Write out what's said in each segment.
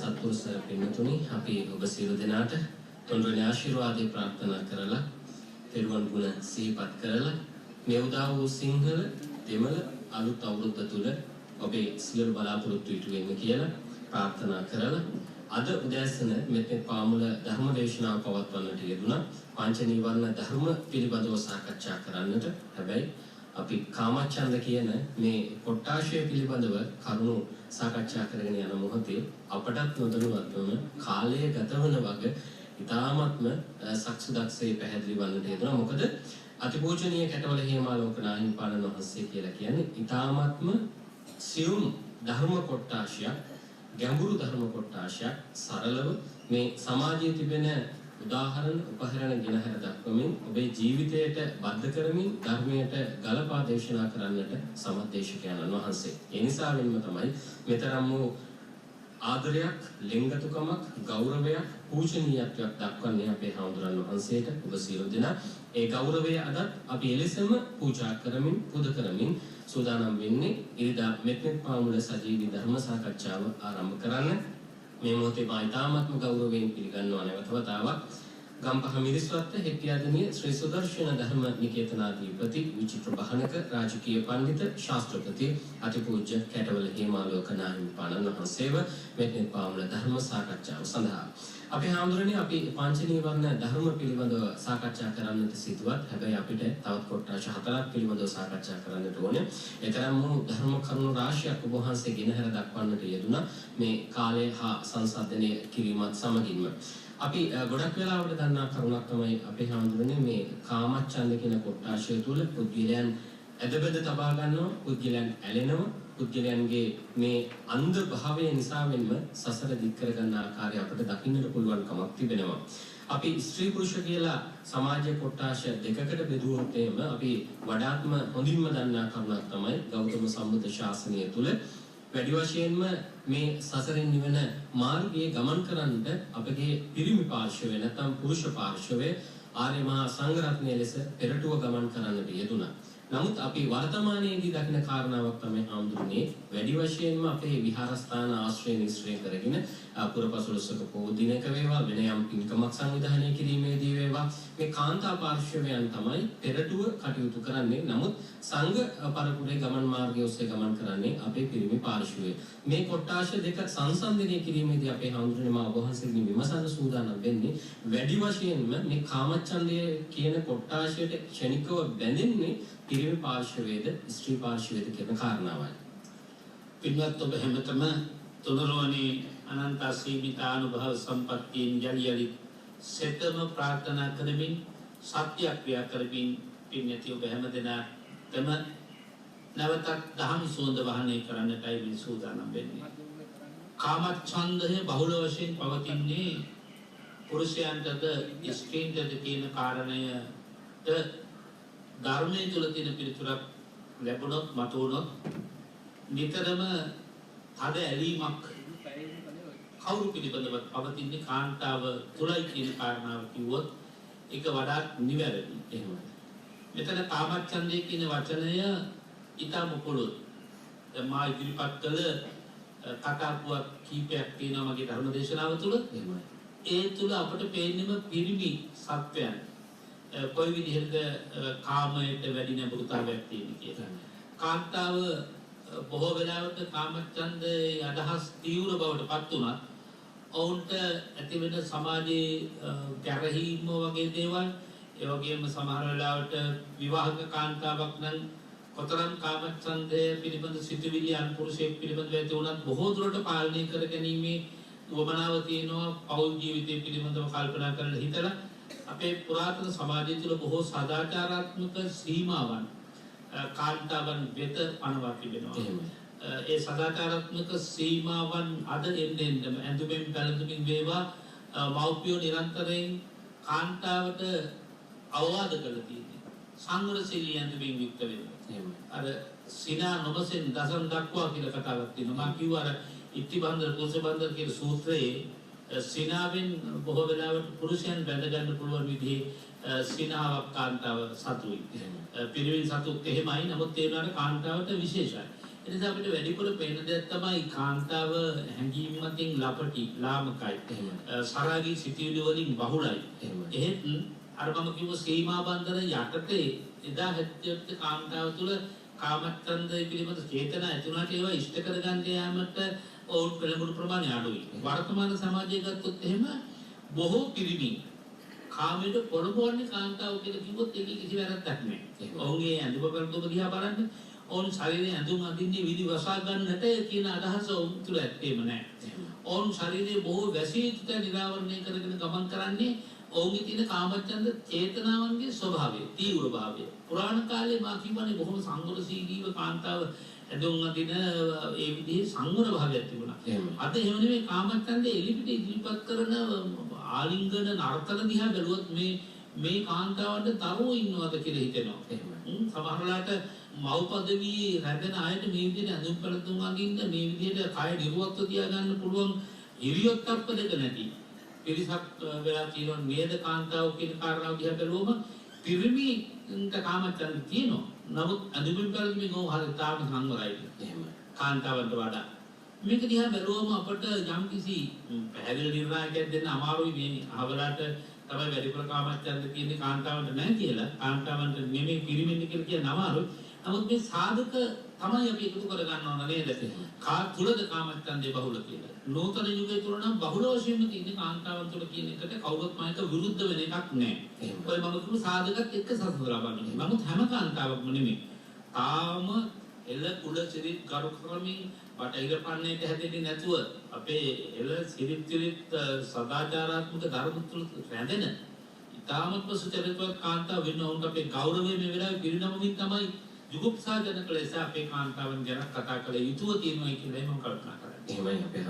සත්පුරුෂ පින්තුනි අපි ඔබ සියලු දෙනාට තුන්වෙනි ආශිර්වාදේ ප්‍රාර්ථනා කරලා පෙරවන් ගුණ සිහිපත් කරලා මේ උදා වූ සිංහල දෙමළ අලුත් අවුරුද්ද තුල ඔබේ සියලු බලාපොරොත්තු ඉටු වෙන්න කියලා ප්‍රාර්ථනා කරලා අද උදෑසන මෙතෙක් පාමුල ධර්ම දේශනාව පවත්වන්නට යෙදුණා. පංච නීවරණ ධර්ම පිළිබඳව සාකච්ඡා කරන්නට. හැබැයි අපි කාමච්ඡන්ද කියන මේ කොට්ටාශය පිළිබඳව කරුණු සාකච්ඡා කරගෙන යන මොහොතේ අපටත් නොදැනුවත්වම කාලය ගත වන වගේ ඉතාමත්ම සක්සුදක්සේ පැහැදිලි වන්නට යෙදුණා. මොකද අතිපූජනීය කැටවල හේමාලෝක නාහිමිපාණන් වහන්සේ කියලා කියන්නේ ඉතාමත්ම සියුම් ධර්ම කොට්ටාශයක්, ගැඹුරු ධර්ම කොට්ටාශයක් සරලව මේ සමාජයේ තිබෙන උදාහරණ උපහරණ ගෙනහැර දක්වමින් ඔබේ ජීවිතයට බද්ධ කරමින් ධර්මයට ගලපා දේශනා කරන්නට සමත් දේශකයන්න් වහන්සේ. ඒ නිසාවෙන්ම තමයි මෙතරම් වූ ආදරයක්, ලෙන්ගතුකමක්, ගෞරවයක්, පූජනීයත්වයක් දක්වන්නේ අපේ හාමුදුරන් වහන්සේට. ඔබ සියලු දෙනා ඒ ගෞරවය අදත් අපි එලෙසම පූජා කරමින් පුද කරමින් සූදානම් වෙන්නේ ඉරිදා මෙත්නෙත් පාමුල සජීවී ධර්ම සාකච්ඡාව ආරම්භ කරන්න. මේ මොහොතේ මා ඉතාමත්ම ගෞරවයෙන් පිළිගන්නවා නැවත වතාවක් ගම්පහ මිරිස්වත්ත හෙට්ටිආදනිය ශ්‍රී සුදර්ශන ධර්ම නිකේතනාධිපති විචිත්‍ර බහනක රාජකීය පඬිත ශාස්ත්‍රපති අතිපූජ්‍ය කැටවල හේමාලෝක නාහිමිපාණන් වහන්සේව මෙතෙන් පාමුල ධර්ම සාකච්ඡාව සඳහා අපි හාමුදුරනේ අපි පංච නීවරණ ධර්ම පිළිබඳව සාකච්ඡා කරන්නට සිදුවත්. හැබැයි අපිට තවත් කොටස් හතරක් පිළිබඳව සාකච්ඡා කරන්නට ඕනේ. ඒතරම් වූ ධර්ම කරුණු රාශියක් ඔබ වහන්සේ ගෙනහැර දක්වන්නට යෙදුණා මේ කාලය හා සංසන්දනය කිරීමත් සමගින්ම. අපි ගොඩක් වෙලාවට දන්නා කරුණක් තමයි අපේ හාමුදුරනේ මේ කාමච්ඡන්ද කියන කොටාශය තුල පුද්ගලයන් ඇදබැද තබා ගන්නවා, පුද්ගලයන් ඇලෙනවා, පුද්ගලයන්ගේ මේ අන්ධ භාවය නිසාවෙන්ම සසර දික් කර ගන්න ආකාරය අපිට දකින්නට පුළුවන්කමක් තිබෙනවා. අපි ස්ත්‍රී පුරුෂ කියලා සමාජයේ කොටාශ දෙකකට බෙදුවොත් එහෙම අපි වඩාත්ම හොඳින්ම දන්නා කරුණක් තමයි ගෞතම සම්බුද්ධ ශාසනය තුල වැඩි වශයෙන්ම මේ සසරෙන් නිවන මාර්ගයේ ගමන් කරන්නට අපගේ පිරිමි පාර්ශවය නැත්නම් පුරුෂ පාර්ශවය ආර්ය මහා සංඝරත්නය ලෙස පෙරටුව ගමන් කරන්නට යෙදුණා. නමුත් අපි වර්තමානයේදී දකින කාරණාවක් තමයි හාමුදුරනේ වැඩි වශයෙන්ම අපේ විහාරස්ථාන ආශ්‍රය නිශ්‍රය කරගෙන පුරපසළොස්වක පොහොය දිනක වේවා වෙන යම් පින්කමක් සංවිධානය කිරීමේදී වේවා මේ කාන්තා පාර්ශවයන් තමයි පෙරටුව කටයුතු කරන්නේ. නමුත් සංඝ පරපුරේ ගමන් මාර්ගය ඔස්සේ ගමන් කරන්නේ අපේ පිරිමි පාර්ශවය. මේ කොටාශ දෙක සංසන්දනය කිරීමේදී අපේ හාමුදුරනේ මා ඔබ වහන්සේගෙන් විමසන්න සූදානම් වෙන්නේ වැඩි වශයෙන්ම මේ කාමච්ඡන්දය කියන කොටාශයට ක්ෂණිකව බැඳෙන්නේ පිරිමි පාර්ශවයේද ස්ත්‍රී පාර්ශවයේද කියන කාරණාවයි. පින්වත් ඔබ හැමතෙම තුනරුවනේ අනන්ත සීමිත අනුභව සම්පත්තියෙන් යලි සෙතම ප්‍රාර්ථනා කරමින් සත්‍යක්‍රියා කරමින් පින්යති ඔබ හැමදෙනාටම නැවතත් දහම් සුවඳ වහනය කරන්නටයි මේ සූදානම් වෙන්නේ. කාමච්ඡන්දය බහුල වශයෙන් පවතින්නේ පුරුෂයන්ටද ස්ත්‍රීන්ටද කියන කාරණයට ධර්මයේ තුල තියෙන පිළිතුරක් ලැබුණොත් මතුවුණොත් නිතරම තද ඇලීමක් කවුරු පිළිබඳව පවතින්නේ කාන්තාව තුලයි කියන කාරණාව කිව්වොත් ඒක වඩාත් නිවැරදි. එහෙමයි. මෙතන කාමච්ඡන්දය කියන වචනය ඊටම පොළොත් මා ඉදිරිපත් කළ කතාපුවක් කීපයක් තියෙනවා මගේ ධර්ම දේශනාව තුල. එහෙමයි. ඒ තුල අපට පේන්නේම පිරිමි සත්වයන් කොයි විදිහට කාමයට වැඩි නැඹුරුතාවයක් තියෙන කියලා. කාන්තාව බොහෝ වෙලාවට කාමච්ඡන්දේ අදහස් තීව්‍ර බවට පත් වුණත් ඔවුන්ට ඇති වෙන සමාජයේ ගැරහීම වගේ දේවල් ඒ වගේම සමහර වෙලාවට විවාහක කාන්තාවක් නම් කොතරම් කාමච්ඡන්දය පිළිබඳ සිතුවිලි අනුපුරුෂයෙක් පිළිබඳව ඇති වුණත් බොහෝ දුරට පාලනය කර ගැනීමේ උවමනාව තියෙනවා. පෞල් ජීවිතය පිළිබඳව කල්පනා කරලා හිතලා අපේ පුරාතන සමාජය තුළ බොහෝ සදාචාරාත්මක සීමාවන් කාන්තාවන් වෙත පනවා තිබෙනවා. ඒ සදාචාරාත්මක සීමාවන් අද එන්නෙම ඇඳුමින් පැළඳුමින් වේවා මව්පියෝ නිරන්තරයෙන් කාන්තාවට අවවාද කරලා තියෙනවා. සංවරශීලී ඇඳුමින් යුක්ත වෙන්න. අර සිනා නොබසෙන් දසන් දක්වා කියලා කතාවක් තියෙනවා. මම කිව්වා අර ඉත්තිබන්දර කුසබන්දර කියන සූත්‍රයේ සිනාවෙන් බොහෝ වෙලාවට පුරුෂයන් බැඳ ගන්න පුළුවන් විදිහේ සිනාවක් කාන්තාව සතුයි. පිරිවෙන් සතුත් එහෙමයි. නමුත් ඒ වුණාට කාන්තාවට විශේෂයි. ඒ නිසා අපිට වැඩිපුර පේන දෙයක් තමයි කාන්තාව හැඟීම් මතින් ලපටි ලාමකයි. සරාගී සිටිවිලි වලින් බහුලයි. එහෙත් අර මම කිව්ව සීමා බන්ධන යටතේ එදා හැටියට කාන්තාව තුළ කාමච්ඡන්දය පිළිබඳ චේතනා ඇතුණාට ඒවා ඉෂ්ට කරගන්න යාමට ඔවුන් පෙළඹුණු ප්‍රමාණය අඩුයි. වර්තමාන සමාජයේ ගත්තොත් එහෙම බොහෝ පිරිමි කාමයට පොළඹවන්නේ කාන්තාව කියලා කිව්වොත් ඒකේ කිසි වැරද්දක් නැහැ. ඔවුන්ගේ ඇඳුම පෙරදුම දිහා බලන්න ඔවුන් ශරීරයේ ඇඳුම් අඳින්නේ විදි වසා ගන්නට කියන අදහස ඔවුන් තුළ ඇත්තේම නැහැ. ඔවුන් ශරීරයේ බොහෝ වැසීතුත නිරාවරණය කරගෙන ගමන් කරන්නේ ඔවුන්ගේ තියෙන කාමච්ඡන්ද චේතනාවන්ගේ ස්වභාවය, තීව්‍ර භාවය. පුරාණ කාලේ මා කියවනේ බොහොම සංවරශීලීව කාන්තාව ඇඳුම් අඳින ඒ විදිහේ සංවර භාවයක් තිබුණා. අද එහෙම නෙමෙයි කාමච්ඡන්දේ එලිපිට ඉදිරිපත් කරන ආලිංගන නර්තන දිහා බැලුවොත් මේ කාන්තාවන්ට තරෝ ඉන්නවද කියලා හිතෙනවා. සමහරලාට මව් පදවියේ රැඳෙන අයට මේ විදිහට ඇඳුම් පැළඳුම් අඳින්න මේ විදිහට කය නිර්වත්ව තියාගන්න පුළුවන් ඉරියොත් තත්ප දෙක නැති. පිරිසක් වෙලා තියෙනවා නේද කාන්තාව කියන කාරණාව දිහා බැලුවම පිරිමින්ට කාමච්ඡන්ද තියෙනවා. නමුත් ඇඳුම් පැළඳුම් ගෝ හරිය තාම සංවරයි. එහෙම කාන්තාවන්ට වඩා මේක දිහා බැලුවම අපට යම්කිසි පැහැදිලි නිර්ණායකයක් දෙන්න අමාරුයි. මේ අහවලට තමයි වැඩිපුර කාමච්ඡන්ද කියන්නේ කාන්තාවන්ට නැහැ කියලා. කාන්තාවන්ට නෙමෙයි පිරිමින්ට කියලා කියන අමාරුයි. නමුත් මේ සාධක තමයි අපි එකතු කර ගන්න ඕන නේද? කා තුලද කාමච්ඡන්දේ බහුල කියලා. නූතන යුගයේ තුල නම් බහුල වශයෙන්ම තියෙන කාන්තාවන් තුල කියන එකට කවුරුත් මායක විරුද්ධ වෙන එකක් නැහැ. ඔය මම කිව්ව සාධකත් එක්ක සසඳලා බලන්න. නමුත් හැම කාන්තාවක්ම නෙමෙයි. තාම එළ කුල සිරිත් කරු ක්‍රමින් බටහිර පන්නේට හැදෙන්නේ නැතුව අපේ එළ සිරිත් සදාචාරාත්මක ධර්ම තුල රැඳෙන ඉතාමත්ම සුචරිතවත් කාන්තාව වෙන්න උන්ට අපේ ගෞරවය මේ වෙලාවේ පිරිනමමින් තමයි යුගප්සාජනක ලෙස අපේ කාන්තාවන් ගැන කතා කළ යුතුව තියෙනවා කියලා මම කල්පනා කරනවා. එහෙමයි අපේ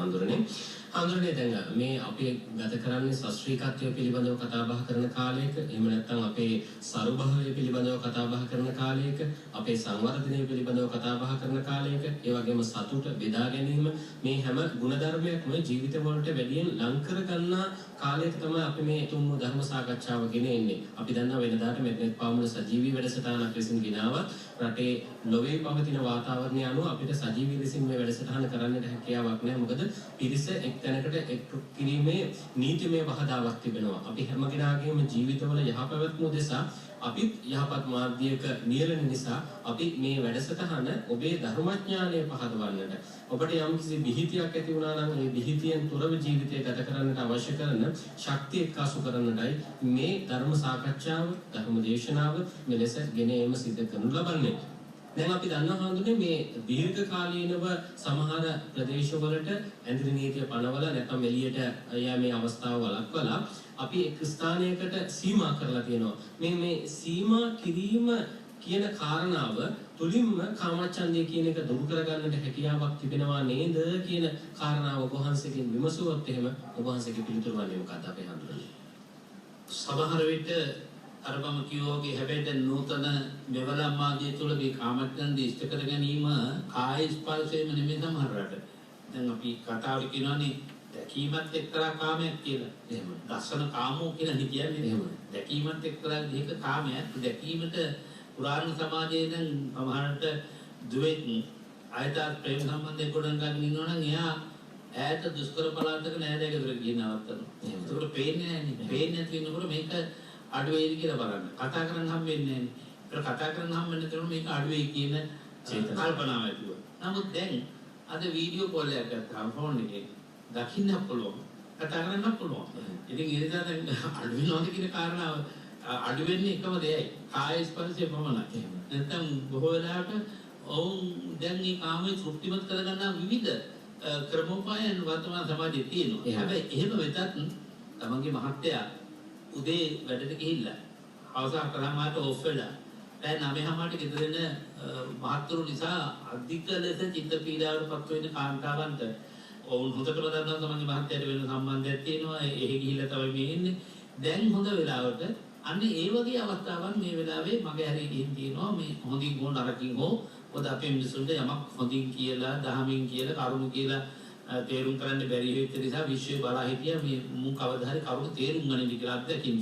හඳුරන්නේ දැන් මේ අපි ගත කරන්නේ ශාස්ත්‍රීයත්වය පිළිබඳව කතා බහ කරන කාලයක, එහෙම නැත්නම් අපේ සරුභාවය පිළිබඳව කතා බහ කරන කාලයක, අපේ සංවර්ධනය පිළිබඳව කතා බහ කරන කාලයක, ඒ වගේම සතුට බෙදා ගැනීම මේ හැම ගුණධර්මයක්ම ජීවිත වලට වැඩියෙන් ලං කර ගන්නා කාලයක තමයි අපි මේ තුන්ව ධර්ම සාකච්ඡාව ගෙන එන්නේ. අපි දන්නා වෙනදාට මෙතෙක් පාමුණ සජීවී වැඩසටහනක් ලෙසින් ගෙනාවත් රටේ ලොවේ පවතින වාතාවරණය අනුව අපිට සජීවී ලෙසින් මේ වැඩසටහන කරන්නට හැකියාවක් නැහැ. මොකද පිරිස එක්තැනකට එක්තු කිරීමේ නීතිමය බහදාවක් තිබෙනවා. අපි හැම කෙනාගේම ජීවිතවල යහපැවැත්ම උදෙසා අපිත් යහපත් මාර්ගයක නියැලෙන නිසා අපි මේ වැඩසටහන ඔබේ ධර්මඥානය පහදවන්නට, ඔබට යම්කිසි බිහිතියක් ඇති වුණා නම් ඒ බිහිතියෙන් තොරව ජීවිතය ගත කරන්නට අවශ්‍ය කරන ශක්තිය එක්කාසු කරන්නටයි මේ ධර්ම සාකච්ඡාව, ධර්ම දේශනාව මෙලෙස ගෙන ඒම සිදු කරනු ලබන්නේ. දැන් අපි දන්නවා හඳුනේ මේ දීර්ඝ කාලීනව සමහර ප්‍රදේශවලට ඇඳිරි නීතිය පනවලා නැත්නම් එළියට යෑමේ අවස්ථාව වළක්වලා අපි එක් ස්ථානයකට සීමා කරලා තියෙනවා. මේ සීමා කිරීම කියන කාරණාව තුලින්ම කාමච්ඡන්දය කියන එක දුරු කරගන්නට හැකියාවක් තිබෙනවා නේද කියන කාරණාව ඔබ වහන්සේගෙන් විමසුවොත් එහෙම ඔබ වහන්සේගේ පිළිතුර වන්නේ මොකක්ද අපේ හඳුනන්නේ? සමහර විට අර මම කිව්වාගේ හැබැයි නූතන මෙවලම් ආදී තුල මේ කාමච්ඡන්ද ඉෂ්ට කර ගැනීම කාය ස්පර්ශයෙන්ම නෙමෙයි සමහර රට. දැන් අපි කතාවේ කියනවානේ දැකීමත් එක්තරා කාමයක් කියලා. එහෙම. දර්ශන කාමෝ කියලා කියන්නේ. එහෙම. දැකීමත් එක්තරා දෙයක කාමයක්. දැකීමට පුරාණ සමාජයේ දැන් සමහරට දුවෙක් ආයත ප්‍රේම සම්බන්ධයක් ගොඩනගාගෙන ඉන්නවා නම් එයා ඈත දුෂ්කර පළාතක නෑදෑගෙදර ගිහින් නවත්තනවා. ඒකට පේන්නේ නෑනේ. පේන්නේ නැති වෙනකොට මේක අඩු වේද කියලා බලන්න. කතා කරන්න හම් වෙන්නේ නැහැ. ඒක කතා කරන්න හම් වෙන කෙනා මේක අඩු වෙයි කියන කල්පනාව ඇතුව. නමුත් දැන් අද වීඩියෝ කෝල් එකක් ගත්තාම ෆෝන් එකේ දකින්න පුළුවන්. කතා කරන්න පුළුවන්. ඉතින් ඒ නිසා දැන් අඩු වෙනවද කියන කාරණාව අඩු වෙන්නේ එකම දෙයයි. කාය ස්පර්ශය පමණයි. නැත්නම් බොහෝ වෙලාවට ඔවුන් දැන් මේ කාමයේ තෘප්තිමත් කරගන්න විවිධ ක්‍රමෝපායන් වර්තමාන සමාජයේ තියෙනවා. හැබැයි එහෙම වෙතත් තමන්ගේ මහත්තයා උදේ වැඩට ගිහිල්ලා අවසන් කරාමාට ඔෆ් වෙලා දැන් 9:00ට ගෙදර එන මහත්තුරු නිසා අධික ලෙස චිත්ත පීඩාවට පත් වෙන කාන්තාවන්ට ඔවුන් හොඳටම දන්නවා තමන්ගේ මහත්තයාට වෙන සම්බන්ධයක් තියෙනවා. එහෙ ගිහිල්ලා තමයි මේ ඉන්නේ. දැන් හොඳ වෙලාවට අන්න ඒ වගේ අවස්ථාවන් මේ වෙලාවේ මගේ හැරී ගිහින් තියෙනවා. මේ හොඳින් හෝ නරකින් හෝ පොද අපේ මිනිසුන්ට යමක් හොඳින් කියලා, දහමින් කියලා, කරුණු කියලා තේරුම් කරන්න බැරි වෙච්ච නිසා විශ්වය බලා හිටියා මේ මු කවදා හරි කරුණු තේරුම් ගනින්න කියලා අත්දැකීම්.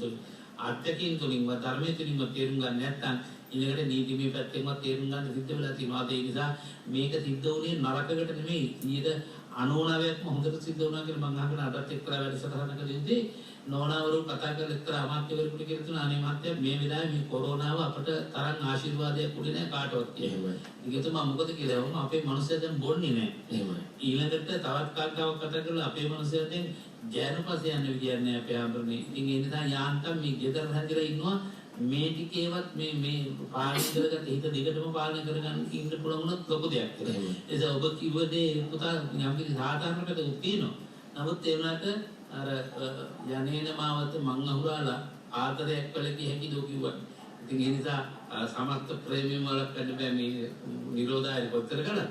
අත්‍යකින් තුලින්ම ධර්මයේ තුලින්ම තේරුම් ගන්න නැත්නම් ඊළඟට නීතිමය පැත්තෙන්වත් තේරුම් ගන්න සිද්ධ වෙලා තියෙනවා. ඒ නිසා මේක සිද්ධ වුණේ නරකකට නෙමෙයි 99%ක්ම හොඳට සිද්ධ වුණා කියලා මම අහගෙන අදත් එක්තරා වැඩසටහනකදී නෝනාවරු කතා කරලා එක්තරා අමාත්‍යවරුන්ට කියලා තුන අනේ මහත්තයා මේ වෙලාවේ මේ කොරෝනාව අපට තරම් ආශිර්වාදයක් උනේ නැහැ කාටවත් කියලා. ඒකතුමා මොකද කියලා වුණා අපේ මිනිස්සු දැන් බොන්නේ නැහැ. එහෙමයි. ඊළඟට තවත් කාටවත් කතා කරලා අපේ මිනිස්සු දැන් ජයනපස යන විදියක් නැහැ අපේ ආඹරනේ. ඉතින් ඒ නිසා යාන්තම් මේ ගෙදර හැදිලා ඉන්නවා මේ ටිකේවත් මේ පාලනය කරගන්න හිත දිගටම පාලනය කරගන්න ඉන්න පුළුවන් වුණොත් ලොකු දෙයක් කියලා. ඒ නිසා ඔබ කිව්වදී පුතා යම් කිසි සාධාරණකට තියෙනවා. නමුත් ඒ වුණාට අර යන්නේන මාවත මං අහුරාලා ආදරයක් කළ කිය දෝ කිව්වා. ඉතින් ඒ නිසා සමස්ත ප්‍රේමයෙන් වලක් ගන්න බෑ මේ නිරෝධාය පොතර කරලා.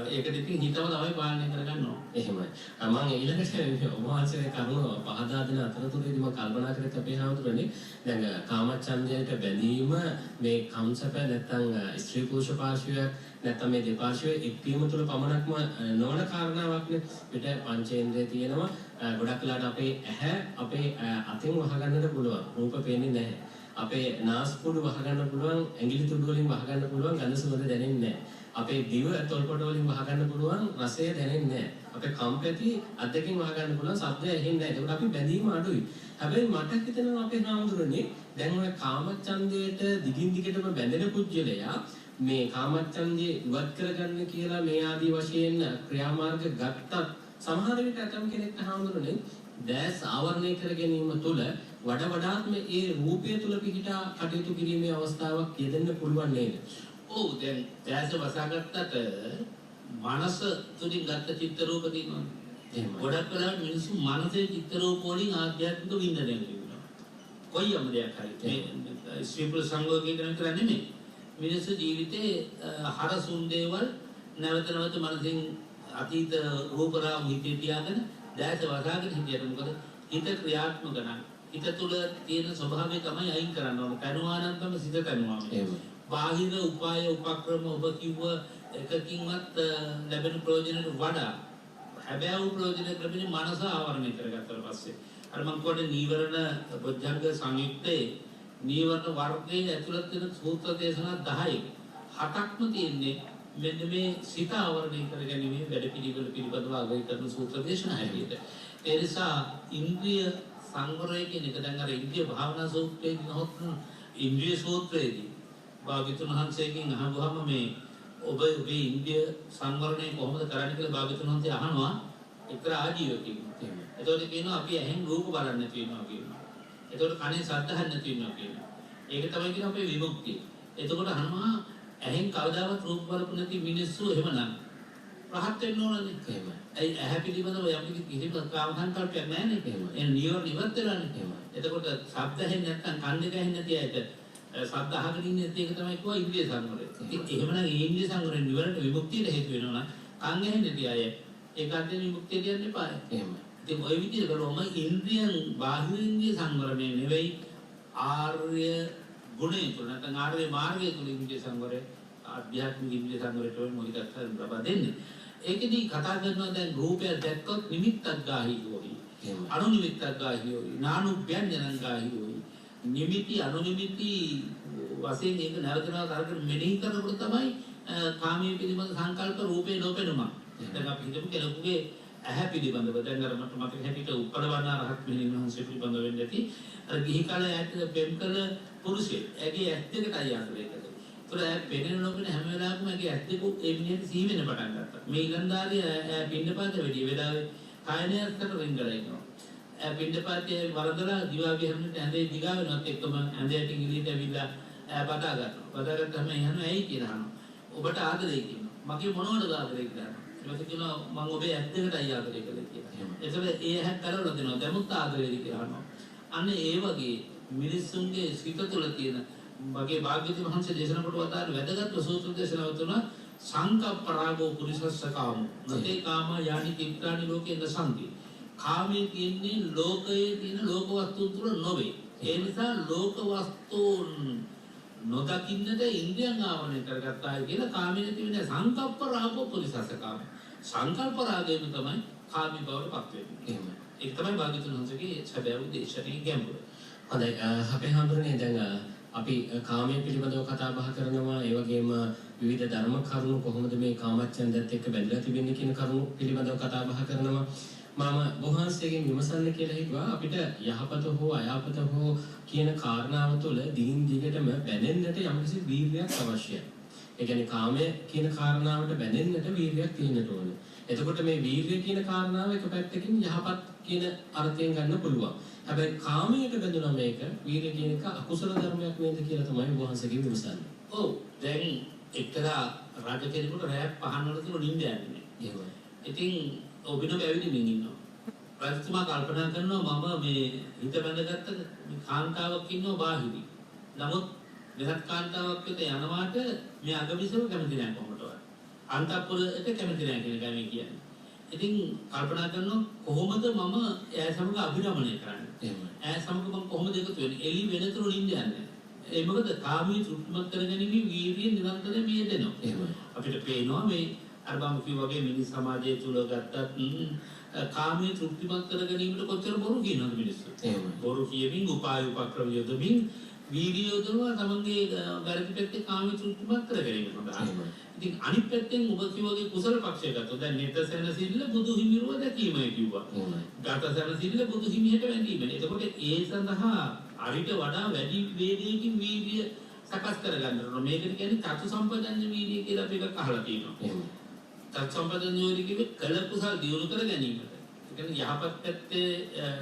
ඒකට ඉතින් හිතම තමයි පාලනය කරගන්න ඕන. එහෙමයි. මම ඊළඟට ඔබවහන්සේ කරුණ පහදා දෙන අතරතුරේදී මම කල්පනා කරත් අපේ හාමුදුරනේ දැන් කාමච්ඡන්දයට බැඳීම මේ කම්සප නැත්තම් ස්ත්‍රී පුරුෂ පාර්ශ්වයක් නැත්තම් මේ දෙපාර්ශ්වයේ එක්වීම තුළ පමණක්ම නොවන කාරණාවක්නේ. පිට පංචේන්ද්‍රය තියෙනවා. ගොඩක් වෙලාට අපේ ඇහැ අපේ අතින් වහගන්නට පුළුවන්. රූප පේන්නේ නැහැ. අපේ නාස්පුඩු වහගන්න පුළුවන්, ඇඟිලි තුඩු වලින් වහගන්න පුළුවන්, ගඳ සුවඳ දැනෙන්නේ නැහැ. අපේ දිව තොල්පොට වලින් වහගන්න පුළුවන්, රසය දැනෙන්නේ නැහැ. අපේ කම්පැති අද්දකින් වහගන්න පුළුවන්, ශබ්දය ඇහෙන්නේ නැහැ. ඒකට අපි බැඳීම අඩුයි. හැබැයි මට හිතෙනවා අපේ හාමුදුරනේ දැන් ඔය කාමච්ඡන්දයට දිගින් දිගටම බැඳෙන පුජ්‍යලයා මේ කාමච්ඡන්දේ ඉවත් කරගන්න කියලා මේ ආදී වශයෙන් ක්‍රියාමාර්ග ගත්තත් සමහර විට අතම් කෙනෙක්ට හාමුදුරනේ දැස් ආවරණය කර ගැනීම තුළ වඩාත්ම ඒ රූපය තුළ පිහිටා කටයුතු කිරීමේ අවස්ථාවක් යෙදෙන්න පුළුවන් නේද? ඔව් දැන් දැස වසාගත්තට මනස තුලින් ගත්ත චිත්ත රූප තියෙනවා. එහෙම. ගොඩක් වෙලාවට මිනිස්සු මනසේ චිත්ත රූප වලින් ආධ්‍යාත්මික වින්දනය කරනවා. කොයියම් දෙයක් හරි. මේ ශ්‍රීපුර සංගෝගී කරන විතර නෙමෙයි. මිනිස්සු ජීවිතේ හරසුන් දේවල් නැවත නැවත මනසින් අතීත රූප රාමු හිතේ තියාගෙන දැස වසාගෙන හිටියට මොකද හිත ක්‍රියාත්මක නැහැ. හිත තුළ තියෙන ස්වභාවය තමයි අයින් කරන්න ඕන. කනුවා නම් තමයි සිත කනුවා. එහෙම. බාහිර උපාය උපක්‍රම ඔබ කිව්ව එකකින්වත් ලැබෙන ප්‍රයෝජනට වඩා හැබැයි ප්‍රයෝජන ලැබෙන්නේ මනස ආවරණය කරගත්තාට පස්සේ. අර මම කියන්නේ නීවරණ බොජ්ජංග සංයුක්තේ නීවරණ වර්ගයේ ඇතුළත් වෙන සූත්‍ර දේශනා 10ක් 7ක්ම තියෙන්නේ මෙන්න මේ සිත ආවරණය කරගැනීමේ වැඩ පිළිවෙල පිළිබඳව අගය කරන සූත්‍ර දේශනා හැටියට. ඒ නිසා ඉන්ද්‍රිය සංවරය කියන එක දැන් අර ඉන්ද්‍රිය භාවනා සූත්‍රයේදී නහොත් ඉන්ද්‍රිය සූත්‍රයේදී භාග්‍යතුන් වහන්සේගෙන් අහුවාම මේ ඔබේ ඉන්ද්‍රිය සංවරණය කොහොමද කරන්නේ කියලා භාග්‍යතුන් වහන්සේ අහනවා එක්තරා ආජීවකෙක්. එතකොට කියනවා අපි ඇහෙන් රූප බලන්නේ නැති වෙනවා කියනවා. එතකොට කනෙන් ශබ්ද අහන්නේ නැති වෙනවා කියනවා. ඒක තමයි කියන අපේ විමුක්තිය. එතකොට අහනවා ඇහෙන් කවදාවත් රූප බලපු නැති මිනිස්සු එහෙමනම් රහත් වෙන්න ඕනනේ. එහෙමයි. ඒ ඇහැ පිළිබඳව යම් කිසි කාම සංකල්පයක් නැහැ නේ. එහෙමයි. ඒ නියම ඉවත් වෙලානේ. එහෙමයි. එතකොට ශබ්ද ඇහෙන්නේ නැත්නම් කන් දෙක ඇහෙන්නේ නැති අයට ශබ්ද අහගෙන ඉන්නේ ඒක තමයි කිව්වා ඉන්ද්‍රිය සංවරය. ඉතින් එහෙමනම් ඒ ඉන්ද්‍රිය සංවරය නිවරට විමුක්තියට හේතු වෙනවා නම් කන් ඇහෙන්නේ නැති අය ඒකට විමුක්තිය කියන්නේ පාය. එහෙමයි. ඉතින් ওই විදිහට බලවම ඉන්ද්‍රියන් බාහිර ඉන්ද්‍රිය සංවරණය නෙවෙයි ආර්ය ගුණය තුළ නැත්නම් ආර්ය මාර්ගය තුළ ඉන්ද්‍රිය සංවරය ආධ්‍යාත්මික ඉන්ද්‍රිය සංවරයට මොකක්ද ලබා දෙන්නේ. ඒකෙදී කතා කරනවා දැන් රූපය දැක්කොත් නිමිත්තක් ගාහි හොයි. අනු නිමිත්තක් ගාහි හොයි. නානු ව්‍යංජනං ගාහි හොයි. නිමිති අනුනිමිති වශයෙන් ඒක නැවතනවා කරගෙන මෙනෙහි කරනකොට තමයි කාමයේ පිළිබඳ සංකල්ප රූපේ නොපෙනුම. දැන් අපි හිතමු කෙනෙකුගේ ඇහැ පිළිබඳව දැන් අර මට මතක හැටියට උප්පලවන්න රහත් මෙහෙණින් වහන්සේ පිළිබඳව වෙන්නේ නැති අර ගිහි කාලේ ඇත්ත පෙම් කළ පුරුෂයෙක් ඇගේ ඇස් දෙකටයි ආශ්‍රය කරේ. ඒතර ඇ පෙනෙන නොපෙනෙන හැම වෙලාවකම ඇගේ ඇස් දෙක ඒ මිනිහට සී වෙන්න පටන් ගත්තා. මේ ඊළඳාරිය පින්නපාත වෙඩි වෙලාවේ කායනයස්කට රින්ගලා ඉන්නවා. පින්නපාතේ වරදලා දිවා විහරණයට ඇඳේ දිගා වෙනවත් එක්කම ඇඳයට ඉංග්‍රීසියට ඇවිල්ලා බදා ගන්නවා. බදා ගත්තාම එහනවා ඇයි කියලා අහනවා. ඔබට ආදරේ කියනවා. මගේ මොනවටද ආදරේ කියලා අහනවා. ඊට කියනවා මම ඔබේ ඇස් දෙකටයි ආදරේ කළේ කියලා. ඒතකොට ඒ ඇහැ කරවලා දෙනවා. දැමුත් ආදරේද කියලා අහනවා. අන්න ඒ වගේ මිනිස්සුන්ගේ සිත තුළ තියෙන මගේ භාග්‍යවතුන් වහන්සේ දේශනා කොට වදාළ වැදගත් සූත්‍ර දේශනාව තුන සංකප්ප රාගෝ පුරිසස්ස කාමෝ නතේ කාම යানি චිත්තානි ලෝකේ නසන්ති. කාමයේ තියෙන්නේ ලෝකයේ තියෙන ලෝක වස්තුන් තුල නොවේ. ඒ නිසා ලෝක වස්තුන් නොදකින්නට ඉන්ද්‍රියන් ආවරණය කරගත්තායි කියලා කාමයේ තියෙන සංකප්ප රාගෝ පුරිසස්ස කාම. සංකල්ප රාගයෙන් තමයි කාමී බවට පත් වෙන්නේ. එහෙමයි. ඒක තමයි භාග්‍යවතුන් වහන්සේගේ සැබෑ උදේශනයේ ගැඹුර. හොඳයි අපේ හඳුරන්නේ දැන් අපි කාමයේ පිළිබඳව කතා බහ කරනවා ඒ වගේම විවිධ ධර්ම කරුණු කොහොමද මේ කාමච්ඡන්දයත් එක්ක බැඳලා තිබෙන්නේ කියන කරුණු පිළිබඳව කතා බහ කරනවා මම බොහෝන්සේගෙන් විමසන්න කියලා හිතුවා අපිට යහපත හෝ අයහපත හෝ කියන කාරණාව තුළ දිගින් දිගටම බැඳෙන්නට යම්කිසි වීර්යයක් අවශ්‍යයි. ඒ කියන්නේ කාමය කියන කාරණාවට බැඳෙන්නට වීර්යයක් තියෙන්න ඕනේ. එතකොට මේ වීර්යය කියන කාරණාව එක පැත්තකින් යහපත් කියන අර්ථයෙන් ගන්න පුළුවන්. හැබැයි කාමයට බැඳුනා මේක වීර්ය කියන එක අකුසල ධර්මයක් නේද කියලා තමයි වහන්සේගෙන් විමසන්නේ. ඔව් දැන් එක්තරා රජ කෙනෙකුට රැයක් පහන් වල තුන නිින්ද යන්නේ නැහැ. එහෙමයි. ඉතින් ඔබින බැවිදිමින් ඉන්නවා. රජතුමා කල්පනා කරනවා මම මේ හිත බැඳගත්ත කාන්තාවක් ඉන්නවා බාහිරි. නමුත් වෙනත් කාන්තාවක් වෙත යනවාට මේ අගවිසව කැමති නැහැ කොහොමදවත්. අන්තපුරයට කැමති නැහැ කියන එක මේ කියන්නේ. ඉතින් කල්පනා කරනවා කොහොමද මම ඈ සමග අභිරමණය කරන්නේ? එහෙමයි. ඈ සමග මම කොහොමද එකතු වෙන්නේ? එළි වෙනතුරු නිින්ද යන්නේ. ඒ මොකද කාමී තෘප්තිමත් කරගැනීමේ වීර්යය නිරන්තරයෙන් මේ දෙනවා. එහෙමයි. අපිට පේනවා මේ අර බම් කිව්වා වගේ මිනිස් සමාජයේ තුල ගත්තත් කාමී තෘප්තිමත් කරගැනීමට කොච්චර බොරු කියනවද මිනිස්සු? එහෙමයි. බොරු කියමින් උපාය උපක්‍රම යොදමින් වීර්යය යොදනවා තමන්ගේ වැරදි පැත්තේ කාමී තෘප්තිමත් කරගැනීම සඳහා. ඉතින් අනිත් පැත්තෙන් ඔබ කිව්වාගේ කුසල පක්ෂය ගත්තොත් දැන් නිතසනසිල්ල බුදු හිමිරුව දැකීමයි කිව්වා. ගතසනසිල්ල බුදු හිමියට වැඳීම. එතකොට ඒ සඳහා අරිට වඩා වැඩි වේගයකින් වීර්ය සකස් කරගන්න ඕන. මේකට කියන්නේ චතු සම්පදඤ්ඤ වීර්ය කියලා අපි එකක් අහලා තියෙනවා. චතු සම්පදඤ්ඤ වීර්ය කිව්වේ කළ කුසල දියුණු කර ගැනීමට. ඒ කියන්නේ යහපත් පැත්තේ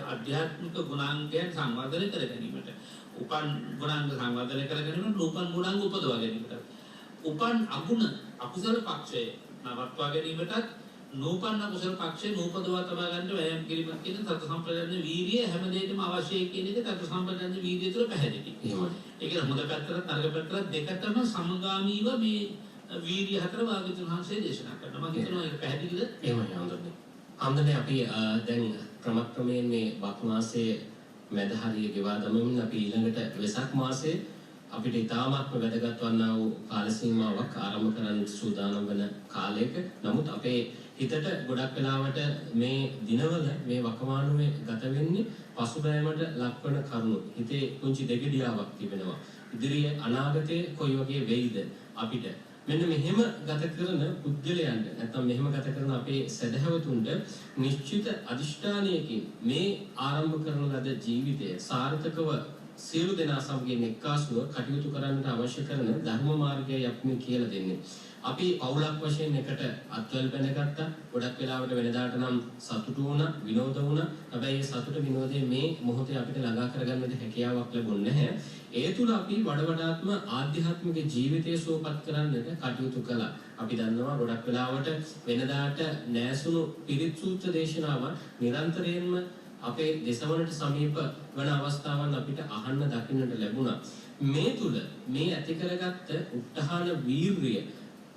ආධ්‍යාත්මික ගුණාංගයන් සංවර්ධනය කර ගැනීමට. උපන් ගුණාංග සංවර්ධනය කර ගැනීමට උපන් ගුණාංග උපදවා ගැනීමට. උපන් අගුණ අකුසල පක්ෂය නවත්වා ගැනීමටත් නූපන් අකුසල පක්ෂය නූපදවා තබා ගන්නට වෑයම් කිරීමක් කියන සතු සම්ප්‍රදාන වීර්යය හැම දෙයකම අවශ්‍යයි කියන එක සතු සම්ප්‍රදාන වීර්යය තුළ පැහැදිලි. එහෙමයි. ඒක හොඳ පැත්තට නරක පැත්තට දෙකටම සමගාමීව මේ වීර්ය හතර වාග්යතුන් වහන්සේ දේශනා කරනවා. මම හිතනවා ඒක පැහැදිලිද? එහෙමයි හඳුන්නේ. හඳුන්නේ අපි දැන් ක්‍රමක්‍රමයෙන් මේ බක් මාසයේ මැද හරිය ගෙවා දමමින් අපි ඊළඟට වෙසක් මාසයේ අපිට ඉතාමත්ම වැදගත් වන්නා වූ කාල සීමාවක් ආරම්භ කරන්න සූදානම් වෙන කාලයක. නමුත් අපේ හිතට ගොඩක් වෙලාවට මේ දිනවල මේ වකවානුවේ ගත වෙන්නේ පසුබෑමට ලක්වන කරුණු. හිතේ කුංචි දෙගිඩියාවක් තිබෙනවා. ඉදිරියේ අනාගතයේ කොයි වගේ වෙයිද අපිට. මෙන්න මෙහෙම ගත කරන පුද්ගලයන්ට නැත්නම් මෙහෙම ගත කරන අපේ සදහවතුන්ට නිශ්චිත අදිෂ්ඨානයකින් මේ ආරම්භ කරන ලද ජීවිතය සාර්ථකව සියලු දෙනා සමගින් එක්කාසුව කටයුතු කරන්නට අවශ්‍ය කරන ධර්ම මාර්ගයයි අපි මේ කියලා දෙන්නේ. අපි පවුලක් වශයෙන් එකට අත්වැල් බැඳගත්තා. ගොඩක් වෙලාවට වෙනදාට නම් සතුටු වුණා, විනෝද වුණා. හැබැයි මේ සතුට විනෝදයේ මේ මොහොතේ අපිට ළඟා කරගන්නට හැකියාවක් ලැබුණේ නැහැ. ඒ තුල අපි වඩාත්ම ආධ්‍යාත්මික ජීවිතය සුවපත් කරන්නට කටයුතු කළා. අපි දන්නවා ගොඩක් වෙලාවට වෙනදාට නැසුණු පිරිත් සූත්‍ර දේශනාවන් නිරන්තරයෙන්ම අපේ දේශවලට සමීප වන අවස්ථාවන් අපිට අහන්න දකින්නට ලැබුණා. මේ තුල මේ ඇති කරගත්ත උත්හාන වීර්යය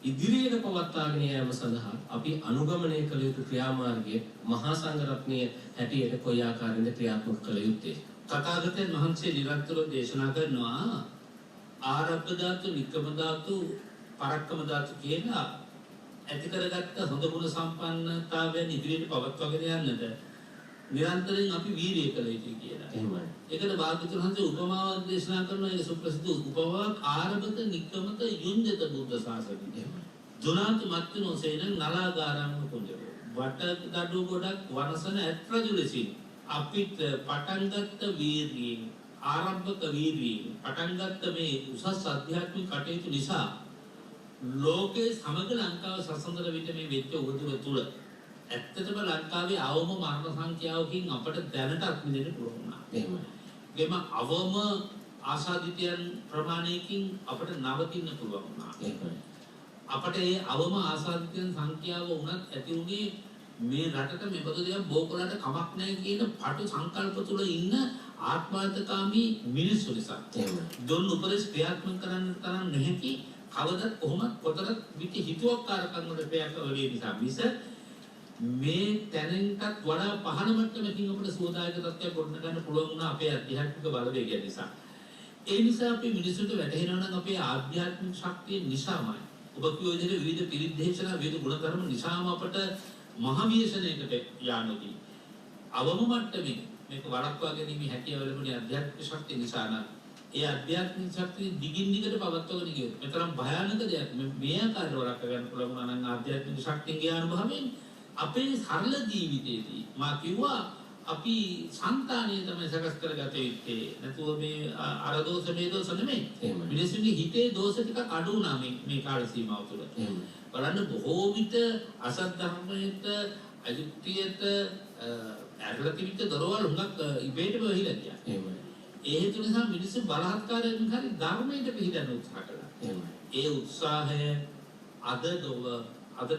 ඉදිරියට පවත්වාගෙන යාම සඳහා අපි අනුගමනය කළ යුතු ක්‍රියාමාර්ගයේ මහා සංඝරත්නයේ හැටියට කොයි ආකාරයෙන්ද ක්‍රියාත්මක කළ යුත්තේ? තථාගතයන් වහන්සේ නිරන්තරව දේශනා කරනවා ආරබ්ධ ධාතු, නික්කම ධාතු, පරක්කම ධාතු කියලා ඇති කරගත්ත හොඳ ගුණ සම්පන්නතාවයන් ඉදිරියට පවත්වාගෙන යන්නට නිරන්තරයෙන් අපි වීර්යය කළ යුතුයි කියලා. එහෙමයි. ඒකට භාග්‍යවතුන් වහන්සේ උපමාවක් දේශනා කරනවා. ඒක සුප්‍රසිද්ධ උපමාවක් ආරබත නික්කමත යුන්ජත බුද්ධ ශාසනය. එහෙමයි. දුනාතු මත්තිනෝ සේන නලාගාරම් කුංජව. වට දඩු ගොඩක් වනසන ඇත්රජු ලෙසින් අපිට පටන් ගත්ත වීර්යයෙන් ආරම්භක වීර්යයෙන් පටන් ගත්ත මේ උසස් අධ්‍යාත්මික කටයුතු නිසා ලෝකේ සමග ලංකාව සසඳර විට මේ වෙච්ච උවදුර තුල ඇත්තටම ලංකාවේ අවම මරණ සංඛ්‍යාවකින් අපට දැනටත් මිදෙන්න පුළුවන් වුණා. එහෙමයි. ගෙම අවම ආසාදිතයන් ප්‍රමාණයකින් අපට නවතින්න පුළුවන් වුණා. එහෙමයි. අපට ඒ අවම ආසාදිතයන් සංඛ්‍යාව වුණත් ඇති උනේ මේ රටට මෙබඳු දෙයක් බෝකොලට කමක් නැහැ කියන පටු සංකල්ප තුල ඉන්න ආත්මාර්ථකාමී මිනිස්සු නිසා. එහෙමයි. දුන් උපදෙස් ක්‍රියාත්මක කරන්න තරම් නැති කවදත් කොහොමත් කොතරම් විකි හිතුවක්කාරකම් වල ප්‍රයත්නවලිය නිසා මිස මේ තැනෙන්ටත් වඩා පහළ මට්ටමකින් අපිට සෝදායක තත්ත්වයක් ගොඩනගන්න පුළුවන් වුණා අපේ අධ්‍යාත්මික බලවේගය නිසා. ඒ නිසා අපි මිනිසුන්ට වැටහෙනවා නම් අපේ ආධ්‍යාත්මික ශක්තිය නිසාමයි. ඔබ කියෝ විදිහට විවිධ පිරිත් දේශනා විවිධ ගුණධර්ම නිසාම අපට මහ විශ්වණයකට යානෝදී. අවම මට්ටමේ මේක වළක්වා ගැනීම හැකියාව ලැබුණේ අධ්‍යාත්මික ශක්තිය නිසා නම් ඒ අධ්‍යාත්මික ශක්තිය දිගින් දිගට පවත්වාගෙන ගියොත් මෙතරම් භයානක දෙයක් මේ ආකාරයට වළක්වා ගන්න පුළුවන් නම් ආධ්‍යාත්මික ශක්තියගේ අනුභවයෙන් අපේ සරල ජීවිතයේදී මා කිව්වා අපි సంతානිය තමයි සකස් කරගත යුත්තේ නැතුව මේ අර දෝෂ මේ දෝෂ නෙමෙයි මිනිස්සුන්ගේ හිතේ දෝෂ ටිකක් අඩු වුණා මේ කාල සීමාව තුළ බලන්න බොහෝ විට අසත් ධර්මයට අයුක්තියට ඇරලා තිබිච්ච දරවල් හුඟක් ඉබේටම වෙහිලා ගියා ඒ හේතු නිසා මිනිස්සු බලහත්කාරයෙන් හරි ධර්මයට පිළිදන්න උත්සාහ කළා ඒ උත්සාහය අදට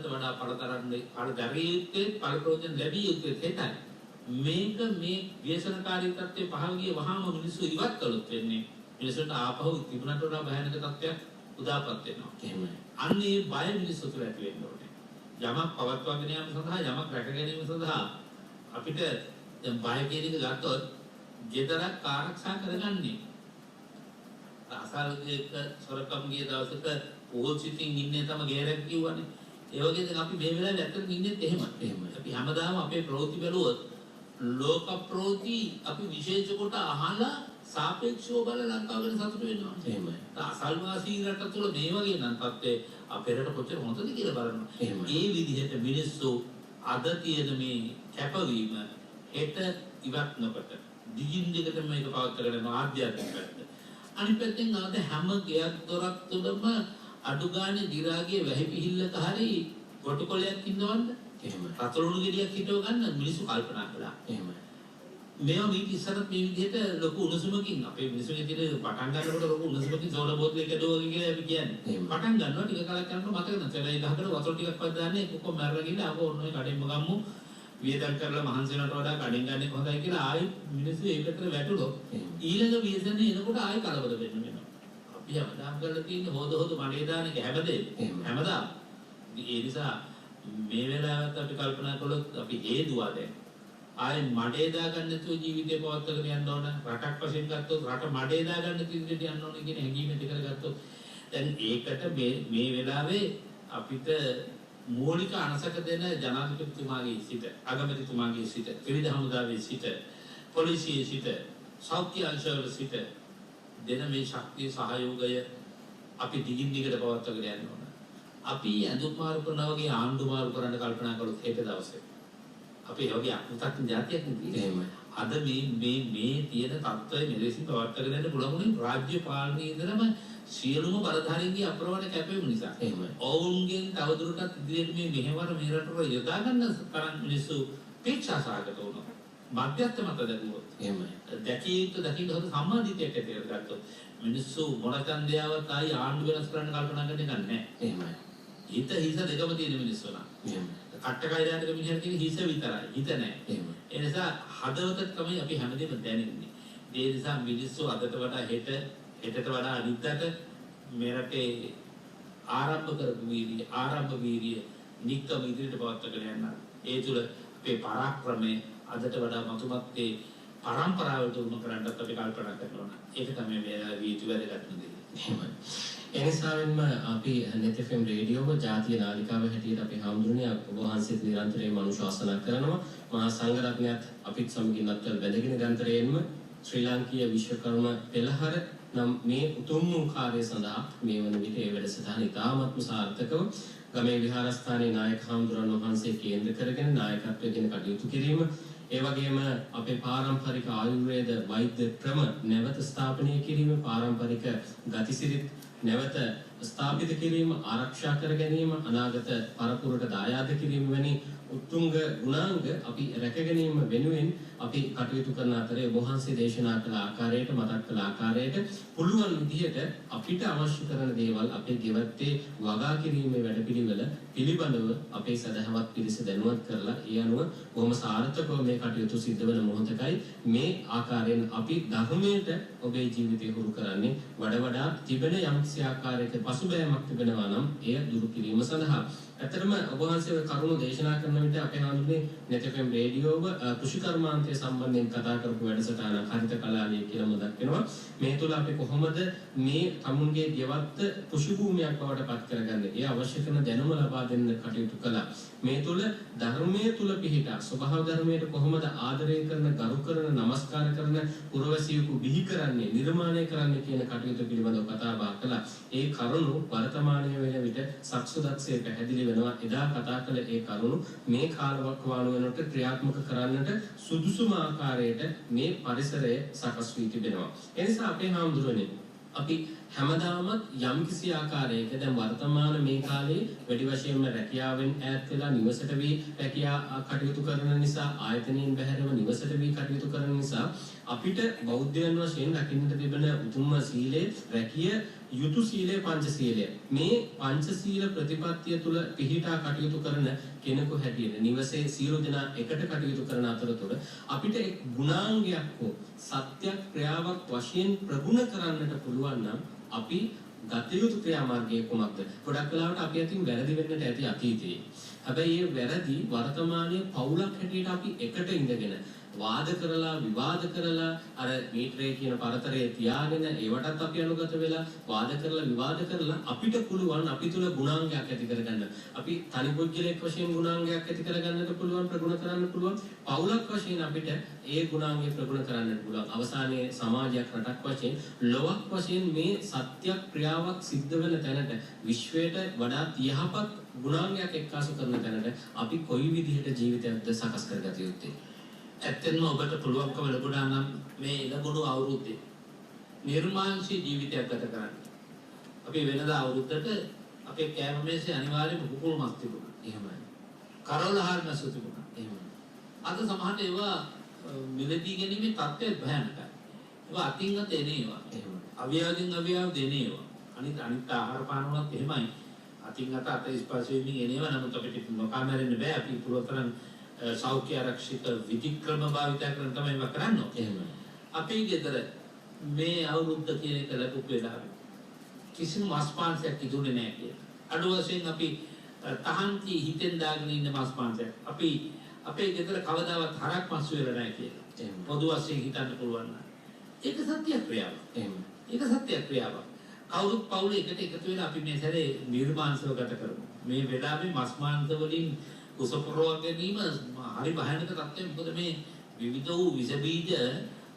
වඩා පළතරන්නේ පළදරිය යුත්තේ පළප්‍රයෝජන ලැබිය යුත්තේ තේතයි මේක මේ ව්‍යසනකාරී තත්ත්වයේ පහළ ගිය වහාම මිනිස්සු ඉවත් කළොත් වෙන්නේ මිනිස්සුන්ට ආපහු තිබුණට වඩා භයානක තත්ත්වයක් උදාපත් වෙනවා. එහෙමයි. අන්න ඒ බය මිනිස්සු තුළ ඇති වෙන්න ඕනේ. යමක් පවත්වාගෙන යාම සඳහා යමක් රැක ගැනීම සඳහා අපිට දැන් බය කියන එක ගත්තොත් ගෙදරක් ආරක්ෂා කරගන්නේ. අසල්ගේ සොරකම් ගිය දවසක පොල් සිටින් ඉන්නේ තම ගේරක් කිව්වනේ. ඒ වගේ දැන් අපි මේ වෙලාවේ ඇත්තටම ඉන්නේ එහෙමයි. අපි හැමදාම අපේ ප්‍රවෘත්ති බැලුවොත් ලෝක ප්‍රවෘත්ති අපි විශේෂ කොට අහලා සාපේක්ෂව බල ලංකාව ගැන සතුටු වෙනවා. එහෙමයි. අසල්වාසී රට තුල මේ වගේ නම් තත්ත්වයේ අපේ රට කොච්චර හොඳද කියලා බලනවා. ඒ විදිහට මිනිස්සු අද තියෙන මේ කැපවීම හෙට ඉවත් නොකොට දිගින් දිගට මේක පවත්වාගෙන යන ආධ්‍යාත්මික පැත්ත. අනිත් පැත්තෙන් ආද හැම ගෙයක් දොරක් තුළම අඩු ගානේ දි รา ගේ වැහි පිහිල්ලක හරි කොටකොලයක් ඉන්නවද? එහෙමයි. රතලුණු ගෙඩියක් හිටව ගන්න මිනිස්සු කල්පනා කළා. එහෙමයි. මේවා මේ ඉස්සරත් මේ විදිහට ලොකු උණුසුමකින් අපේ මිනිස්සුන්ගේ තියෙන පටන් ගන්නකොට ලොකු උණුසුමකින් සෝඩා බෝතලයක දෝවගේ කියලා අපි කියන්නේ. පටන් ගන්නවා ටික කාලයක් යනකොට මතක නැතලා ඒ ගහකට වතුර ටිකක් පස්ස දාන්නේ කොක්ක මැරලා ගිහලා ආපහු ඔන්න ඔය කඩෙන්ම ගම්මු. වියදම් කරලා මහන්සි වෙනට වඩා කඩෙන් ගන්න එක හොඳයි කියලා ආයි මිනිස්සු ඒකට වැටුණොත් ඊළඟ වියදන්නේ එනකොට ආයි කලබල වෙන්න වෙනවා. අපි හැමදාම කරලා තියෙන්නේ හොද මඩේ දාන එක හැමදාම. ඒ නිසා මේ වෙලාවට අපි කල්පනා කළොත් අපි හේදුවා දැන් ආයේ මඩේ දාගන්න නැතුව ජීවිතේ පවත්වාගෙන යන්න ඕන රටක් වශයෙන් ගත්තොත් රට මඩේ දාගන්න තිරෙට යන්න ඕන කියන හැඟීම ඇති කරගත්තොත් දැන් ඒකට මේ වෙලාවේ අපිට මූලික අනසක දෙන ජනාධිපතිතුමාගේ සිට අගමැතිතුමාගේ සිට ත්‍රිවිධ හමුදාවේ සිට පොලිසියේ සිට සෞඛ්‍ය අංශවල සිට දෙන මේ ශක්තිය සහයෝගය අපි දිගින් දිගට පවත්වාගෙන යන්න ඕන. අපි ඇඳුම් මාරු කරනවා වගේ ආණ්ඩු මාරු කරන්න කල්පනා කළොත් හෙට දවසේ අපි යෝගී අකුතක් જાතියක් නෙවෙයි. එහෙමයි. අද මේ තියෙන තත්ත්වය මෙලෙසින් පවත්වාගෙන යන්න පුළුවන් රාජ්‍ය පාලනයේ ඉඳලම සියලුම බලධාරීන්ගේ අප්‍රමාණ කැපවීම නිසා. එහෙමයි. ඔවුන්ගෙන් තවදුරටත් ඉදිරියට මේ මෙහෙවර මේ රටට යොදා ගන්න තරම් මිනිස්සු පීක්ෂාසහගත වුණා. මධ්‍යස්ථ මත දැකුවොත්. එහෙමයි. දකින්න හොඳ සම්මාදිතයක් ඇති කරගත්තොත් මිනිස්සු මොන ඡන්දයාවත් ආයි ආණ්ඩු වෙනස් කරන්න කල්පනා කරන්නේ නැහැ. එහෙමයි. හිත දෙකම තියෙන මිනිස්සු නා. එහෙමයි. කට්ටකය දාන්නක මිනිහට තියෙන හිස විතරයි. හිත නැහැ. එහෙමයි. ඒ නිසා හදවතට තමයි අපි හැමදේම දැනෙන්නේ. ඒ නිසා මිනිස්සු අදට වඩා හෙටට වඩා අනිද්දාට මේ රටේ ආරම්භ වීර්ය නික්කම ඉදිරියට පවත්වාගෙන යන්න. ඒ තුල අපේ පරාක්‍රමයේ අදට වඩා මතුමත් පරම්පරාවට උණු කරන්නත් අපි කල්පනා කරනවා. ඒක තමයි මේ වීඩියෝ වැඩගත්න දේ. එහෙමයි. එනිසාවෙන්ම අපි net FM රේඩියෝව ජාතිය නාලිකාව හැටියට අපි හඳුන්වන්නේ ඔබ වහන්සේ නිරන්තරයෙන්ම අනුශාසනා කරනවා. මහා සංඝරත්නයත් අපිත් සමගින් අත්වල බැඳගෙන ගන්තරයෙන්ම ශ්‍රී ලාංකීය විශ්වකර්ම පෙළහර නම් මේ උතුම් වූ කාර්යය සඳහා මේ වන විට ඒ වැඩසටහන ඉතාමත්ම සාර්ථකව ගමේ විහාරස්ථානයේ නායක හඳුරන වහන්සේ කේන්ද්‍ර කරගෙන නායකත්වයෙන් කටයුතු කිරීම ඒ වගේම අපේ පාරම්පරික ආයුර්වේද වෛද්‍ය ක්‍රම නැවත ස්ථාපනය කිරීම පාරම්පරික ගතිසිරිත් නැවත ස්ථාපිත කිරීම ආරක්ෂා කර ගැනීම අනාගත පරපුරට දායාද කිරීම වැනි උත්තුංග ගුණාංග අපි රැක ගැනීම වෙනුවෙන් අපි කටයුතු කරන අතරේ ඔබ වහන්සේ දේශනා කළ ආකාරයට මතක් කළ ආකාරයට පුළුවන් විදිහට අපිට අවශ්‍ය කරන දේවල් අපේ ගෙවත්තේ වගා කිරීමේ වැඩපිළිවෙල පිළිබඳව අපේ සදහවත් පිරිස දැනුවත් කරලා ඒ අනුව බොහොම සාර්ථකව මේ කටයුතු සිද්ධ වෙන මොහොතකයි මේ ආකාරයෙන් අපි ධර්මයට ඔබේ ජීවිතය හුරු කරන්නේ වඩා තිබෙන යම්කිසි ආකාරයක පසුබෑමක් තිබෙනවා නම් එය දුරු කිරීම සඳහා ඇත්තටම ඔබ වහන්සේ කරුණු දේශනා කරන විට අපේ හඳුන්නේ net.fm රේඩියෝව කෘෂි කර්මාන්තය සම්බන්ධයෙන් කතා කරපු වැඩසටහන හරිත කලාලය කියලාම දක්වනවා. මේ තුල අපි කොහොමද මේ තමුන්ගේ ගෙවත්ත කෘෂි භූමියක් බවට පත් කරගන්නේ? ඒ අවශ්‍ය කරන දැනුම ලබා දෙන්න කටයුතු කළා. මේ තුල ධර්මයේ තුල පිහිටා ස්වභාව ධර්මයට කොහොමද ආදරය කරන, ගරු කරන, නමස්කාර කරන පුරවැසියෙකු බිහි කරන්නේ, නිර්මාණය කරන්නේ කියන කටයුතු පිළිබඳව කතා බහ කළා. ඒ කරුණු වර්තමානයේ වෙන විට සක්සුදක්ෂයේ පැහැදිලි වෙනවා. එදා කතා කළ ඒ කරුණු මේ කාලවකවානුව වෙනකොට ක්‍රියාත්මක කරන්නට සුදුසුම ආකාරයට මේ පරිසරය සකස් වී තිබෙනවා. ඒ නිසා අපේ හාමුදුරනේ අපි හැමදාමත් යම්කිසි ආකාරයක දැන් වර්තමාන මේ කාලේ වැඩි වශයෙන්ම රැකියාවෙන් ඈත් වෙලා නිවසට වී රැකියා කටයුතු කරන නිසා ආයතනයෙන් බැහැරව නිවසට වී කටයුතු කරන නිසා අපිට බෞද්ධයන් වශයෙන් රකින්නට තිබෙන උතුම්ම සීලය රැකිය යුතු සීලය පංචශීලය. මේ පංචශීල ප්‍රතිපත්තිය තුල පිහිටා කටයුතු කරන කෙනෙකු හැටියට නිවසේ සියලු දෙනා එකට කටයුතු කරන අතරතුර අපිට එක් ගුණාංගයක් හෝ සත්‍යක්‍රියාවක් වශයෙන් ප්‍රගුණ කරන්නට පුළුවන් නම් අපි ගත යුතු ක්‍රියාමාර්ගය කුමක්ද? ගොඩක් වෙලාවට අපි අතින් වැරදි වෙන්නට ඇති අතීතයේ. හැබැයි මේ වැරදි වර්තමානයේ පවුලක් හැටියට අපි එකට ඉඳගෙන වාද කරලා විවාද කරලා අර මීටරේ කියන පරතරයේ තියාගෙන ඒවටත් අපි අනුගත වෙලා වාද කරලා විවාද කරලා අපිට පුළුවන් අපි තුල ගුණාංගයක් ඇති කරගන්න. අපි තනි පුද්ගලයෙක් වශයෙන් ගුණාංගයක් ඇති කරගන්නට පුළුවන්, ප්‍රගුණ කරන්න පුළුවන්. පවුලක් වශයෙන් අපිට ඒ ගුණාංගය ප්‍රගුණ කරන්නට පුළුවන්. අවසානයේ සමාජයක්, රටක් වශයෙන්, ලොවක් වශයෙන් මේ සත්‍ය ක්‍රියාවක් සිද්ධ වෙන තැනට විශ්වයට වඩා යහපත් ගුණාංගයක් එක්කාසු කරන තැනට අපි කොයි විදිහට ජීවිතයක්ද සකස් කරගත යුත්තේ? ඇත්තෙන්ම ඔබට පුළුවන්කම ලැබුණා නම් මේ ලැබුණු අවුරුද්දේ නිර්මාංශී ජීවිතයක් ගත කරන්න. අපි වෙනදා අවුරුද්දට අපේ කෑම මේසේ අනිවාර්යයෙන්ම කුකුළු මස් තිබුණා. එහෙමයි. කරවල ආහාර මස් තිබුණා. එහෙමයි. අද සමහරට ඒවා මිලදී ගැනීමේ තත්ත්වය භයානකයි. ඒවා අතින් අත එන ඒවා. එහෙමයි. අවියාවෙන් අවියාව දෙන ඒවා. අනිත් ආහාර පාන වලත් එහෙමයි. අතින් අත ස්පර්ශ වෙමින් එන ඒවා. නමුත් අපිට නොකාමරෙන්න බෑ. අපි පුළුවන් සෞඛ්‍ය ආරක්ෂිත විධික්‍රම භාවිත කරන තමයි මේක කරන්නේ. එහෙමයි. අපේ ගෙදර මේ අවුරුද්ද කියන එක ලැබුපු වෙලාවේ කිසිම මස් මාංශයක් ඉදුනේ නැහැ කියලා. අඩු වශයෙන් අපි තහන්ති හිතෙන් දාගෙන ඉන්න මස් මාංශයක්. අපි අපේ ගෙදර කවදාවත් හරක් මස් වෙලා නැහැ කියලා. එහෙම. පොදු වශයෙන් හිතන්න පුළුවන් නම්. ඒක සත්‍ය ක්‍රියාවක්. එහෙම. ඒක සත්‍ය ක්‍රියාවක්. කවුරුත් පවුලේ එකට එකතු වෙලා අපි මේ සැරේ නිර්මාංශව ගත කරමු. මේ වෙලාවේ මස් මාංශ වලින් උසපුරවා ගැනීම හරි භයානක තත්ත්වයක්. මොකද මේ විවිධ වූ විස බීජ